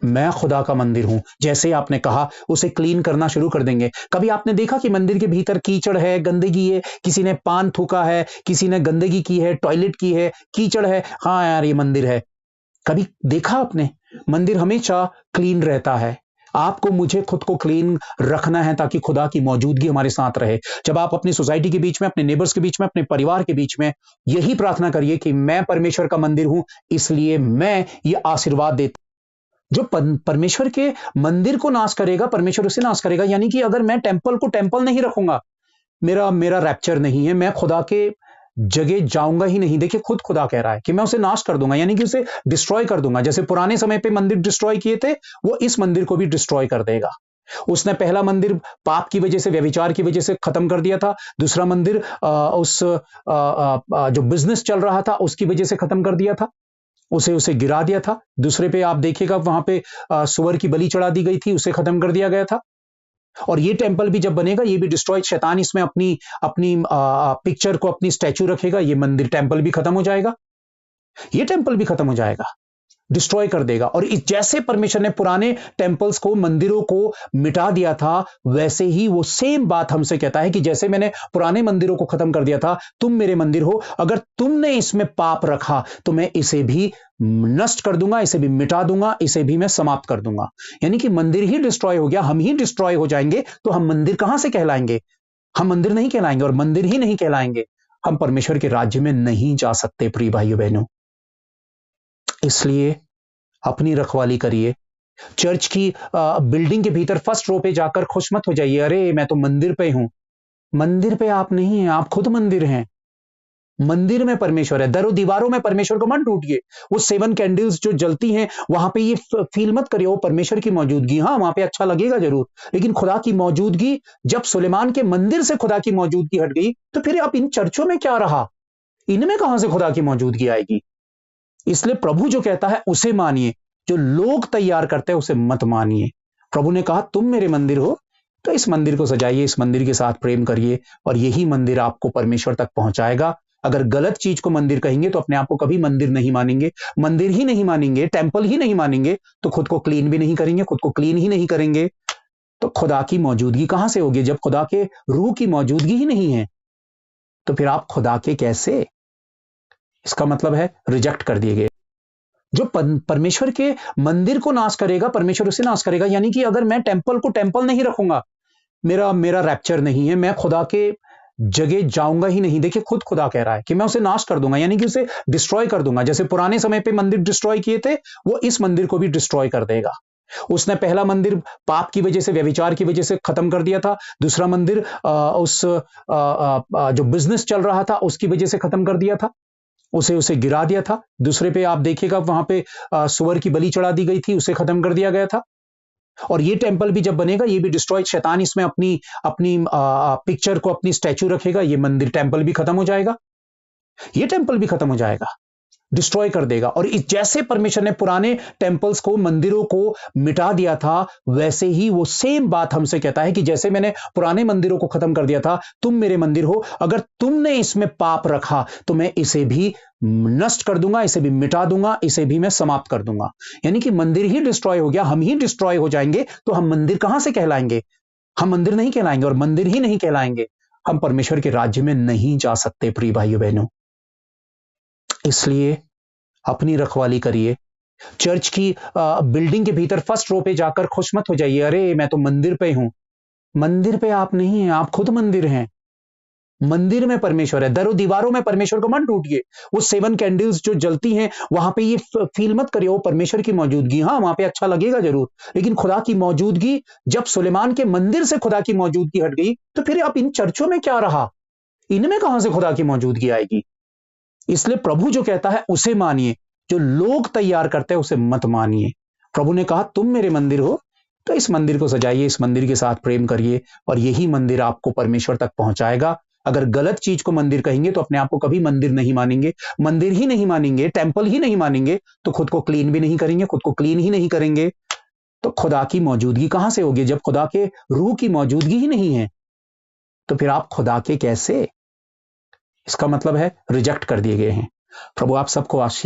मैं खुदा का मंदिर हूं। जैसे आपने कहा, उसे क्लीन करना शुरू कर देंगे। कभी आपने देखा कि मंदिर के भीतर कीचड़ है, गंदगी है, किसी ने पान थूका है, किसी ने गंदगी की है, टॉयलेट की है, कीचड़ है, हाँ यार ये मंदिर है। कभी देखा आपने? मंदिर हमेशा क्लीन रहता है। आपको, मुझे खुद को क्लीन रखना है ताकि खुदा की मौजूदगी हमारे साथ रहे। जब आप अपनी सोसाइटी के बीच में, अपने नेबर्स के बीच में, अपने परिवार के बीच में यही प्रार्थना करिए कि मैं परमेश्वर का मंदिर हूं, इसलिए मैं ये आशीर्वाद देता। जो परमेश्वर के मंदिर को नाश करेगा, परमेश्वर उसे नाश करेगा। यानी कि अगर मैं टेंपल को टेंपल नहीं रखूंगा, मेरा मेरा रैप्चर नहीं है, मैं खुदा के जगह जाऊंगा ही नहीं। देखिए खुद खुदा कह रहा है कि मैं उसे नाश कर दूंगा, यानी कि उसे डिस्ट्रॉय कर दूंगा। जैसे पुराने समय पे मंदिर डिस्ट्रॉय किए थे, वो इस मंदिर को भी डिस्ट्रॉय कर देगा। उसने पहला मंदिर पाप की वजह से, व्यभिचार की वजह से खत्म कर दिया था। दूसरा मंदिर जो बिजनेस चल रहा था उसकी वजह से खत्म कर दिया था, उसे उसे गिरा दिया था। दूसरे पे आप देखिएगा वहां पे सुअर की बलि चढ़ा दी गई थी, उसे खत्म कर दिया गया था। और ये टेंपल भी जब बनेगा, ये भी डिस्ट्रॉय, शैतान इसमें अपनी अपनी पिक्चर को, अपनी स्टैचू रखेगा, ये मंदिर टेंपल भी खत्म हो जाएगा, ये टेंपल भी खत्म हो जाएगा, डिस्ट्रॉय कर देगा। और इस जैसे परमेश्वर ने पुराने टेंपल्स को, मंदिरों को मिटा दिया था, वैसे ही वो सेम बात हमसे कहता है कि जैसे मैंने पुराने मंदिरों को खत्म कर दिया था, तुम मेरे मंदिर हो। अगर तुमने इसमें पाप रखा तो मैं इसे भी नष्ट कर दूंगा, इसे भी मिटा दूंगा, इसे भी मैं समाप्त कर दूंगा। यानी कि मंदिर ही डिस्ट्रॉय हो गया, हम ही डिस्ट्रॉय हो जाएंगे, तो हम मंदिर कहां से कहलाएंगे? हम मंदिर नहीं कहलाएंगे, और मंदिर ही नहीं कहलाएंगे, हम परमेश्वर के राज्य में नहीं जा सकते प्रिय भाइयों बहनों। इसलिए अपनी रखवाली करिए। चर्च की बिल्डिंग के भीतर फर्स्ट रो पे जाकर खुश मत हो जाइए, अरे मैं तो मंदिर पे हूं। मंदिर पे आप नहीं हैं, आप खुद मंदिर हैं। मंदिर में परमेश्वर है। दरों दीवारों में परमेश्वर को मत ढूंढिए। वो 7 कैंडल्स जो जलती हैं, वहां पे ये फील मत करिए वो परमेश्वर की मौजूदगी। हाँ, वहां पे अच्छा लगेगा जरूर, लेकिन खुदा की मौजूदगी, जब सुलेमान के मंदिर से खुदा की मौजूदगी हट गई, तो फिर अब इन चर्चों में क्या रहा? इनमें कहां से खुदा की मौजूदगी आएगी? इसलिए प्रभु जो कहता है उसे मानिए, जो लोग तैयार करते हैं उसे मत मानिए। प्रभु ने कहा तुम मेरे मंदिर हो, तो इस मंदिर को सजाइए, इस मंदिर के साथ प्रेम करिए, और यही मंदिर आपको परमेश्वर तक पहुंचाएगा। अगर गलत चीज को मंदिर कहेंगे तो अपने आप को कभी मंदिर नहीं मानेंगे, मंदिर ही नहीं मानेंगे, टेम्पल ही नहीं मानेंगे, तो खुद को क्लीन भी नहीं करेंगे, खुद को क्लीन ही नहीं करेंगे, तो खुदा की मौजूदगी कहां से होगी? जब खुदा के रूह की मौजूदगी ही नहीं है, तो फिर आप खुदा के कैसे? इसका मतलब है रिजेक्ट कर दिए गए। जो परमेश्वर के मंदिर को नाश करेगा, परमेश्वर उसे नाश करेगा। यानी कि अगर मैं टेम्पल को टेम्पल नहीं रखूंगा, मेरा मेरा रैप्चर नहीं है, मैं खुदा के जगह जाऊंगा ही नहीं। देखिए, खुद खुदा कह रहा है कि मैं उसे नाश कर दूंगा, यानी कि उसे डिस्ट्रॉय कर दूंगा। जैसे पुराने समय पे मंदिर डिस्ट्रॉय किए थे, वो इस मंदिर को भी डिस्ट्रॉय कर देगा। उसने पहला मंदिर पाप की वजह से, व्यभिचार की वजह से खत्म कर दिया था। दूसरा मंदिर जो बिजनेस चल रहा था उसकी वजह से खत्म कर दिया था, उसे उसे गिरा दिया था। दूसरे पे आप देखिएगा वहां पे सुअर की बलि चढ़ा दी गई थी, उसे खत्म कर दिया गया था। और ये टेंपल भी जब बनेगा, ये भी डिस्ट्रॉय, शैतान इसमें अपनी अपनी पिक्चर को, अपनी स्टैचू रखेगा, ये मंदिर टेंपल भी खत्म हो जाएगा, ये टेंपल भी खत्म हो जाएगा, डिस्ट्रॉय कर देगा। और इस जैसे परमेश्वर ने पुराने टेंपल्स को, मंदिरों को मिटा दिया था, वैसे ही वो सेम बात हमसे कहता है कि जैसे मैंने पुराने मंदिरों को खत्म कर दिया था, तुम मेरे मंदिर हो। अगर तुमने इसमें पाप रखा तो मैं इसे भी नष्ट कर दूंगा, इसे भी मिटा दूंगा, इसे भी मैं समाप्त कर दूंगा। यानी कि मंदिर ही डिस्ट्रॉय हो गया, हम ही डिस्ट्रॉय हो जाएंगे, तो हम मंदिर कहां से कहलाएंगे? हम मंदिर नहीं कहलाएंगे, और मंदिर ही नहीं कहलाएंगे, हम परमेश्वर के राज्य में नहीं जा सकते। प्रिय भाइयों बहनों, इसलिए अपनी रखवाली करिए। चर्च की बिल्डिंग के भीतर फर्स्ट रो पे जाकर खुश मत हो जाइए, अरे मैं तो मंदिर पे हूं। मंदिर पे आप नहीं हैं, आप खुद मंदिर हैं। मंदिर में परमेश्वर है, दरों दीवारों में परमेश्वर को मत ढूंढिए। वो 7 कैंडल्स जो जलती हैं, वहां पे ये फील मत करिए वो परमेश्वर की मौजूदगी। हाँ, वहां पे अच्छा लगेगा जरूर, लेकिन खुदा की मौजूदगी, जब सुलेमान के मंदिर से खुदा की मौजूदगी हट गई, तो फिर आप इन चर्चों में क्या रहा? इनमें कहां से खुदा की मौजूदगी आएगी? इसलिए प्रभु जो कहता है उसे मानिए, जो लोग तैयार करते हैं उसे मत मानिए। प्रभु ने कहा तुम मेरे मंदिर हो, तो इस मंदिर को सजाइए, इस मंदिर के साथ प्रेम करिए, और यही मंदिर आपको परमेश्वर तक पहुंचाएगा। अगर गलत चीज को मंदिर कहेंगे तो अपने आप को कभी मंदिर नहीं मानेंगे, मंदिर ही नहीं मानेंगे, टेंपल ही नहीं मानेंगे, तो खुद को क्लीन भी नहीं करेंगे, खुद को क्लीन ही नहीं करेंगे, तो खुदा की मौजूदगी कहां से होगी? जब खुदा के रूह की मौजूदगी ही नहीं है, तो फिर आप खुदा के कैसे? इसका मतलब है रिजेक्ट कर दिए गए हैं। प्रभु आप सबको आशीष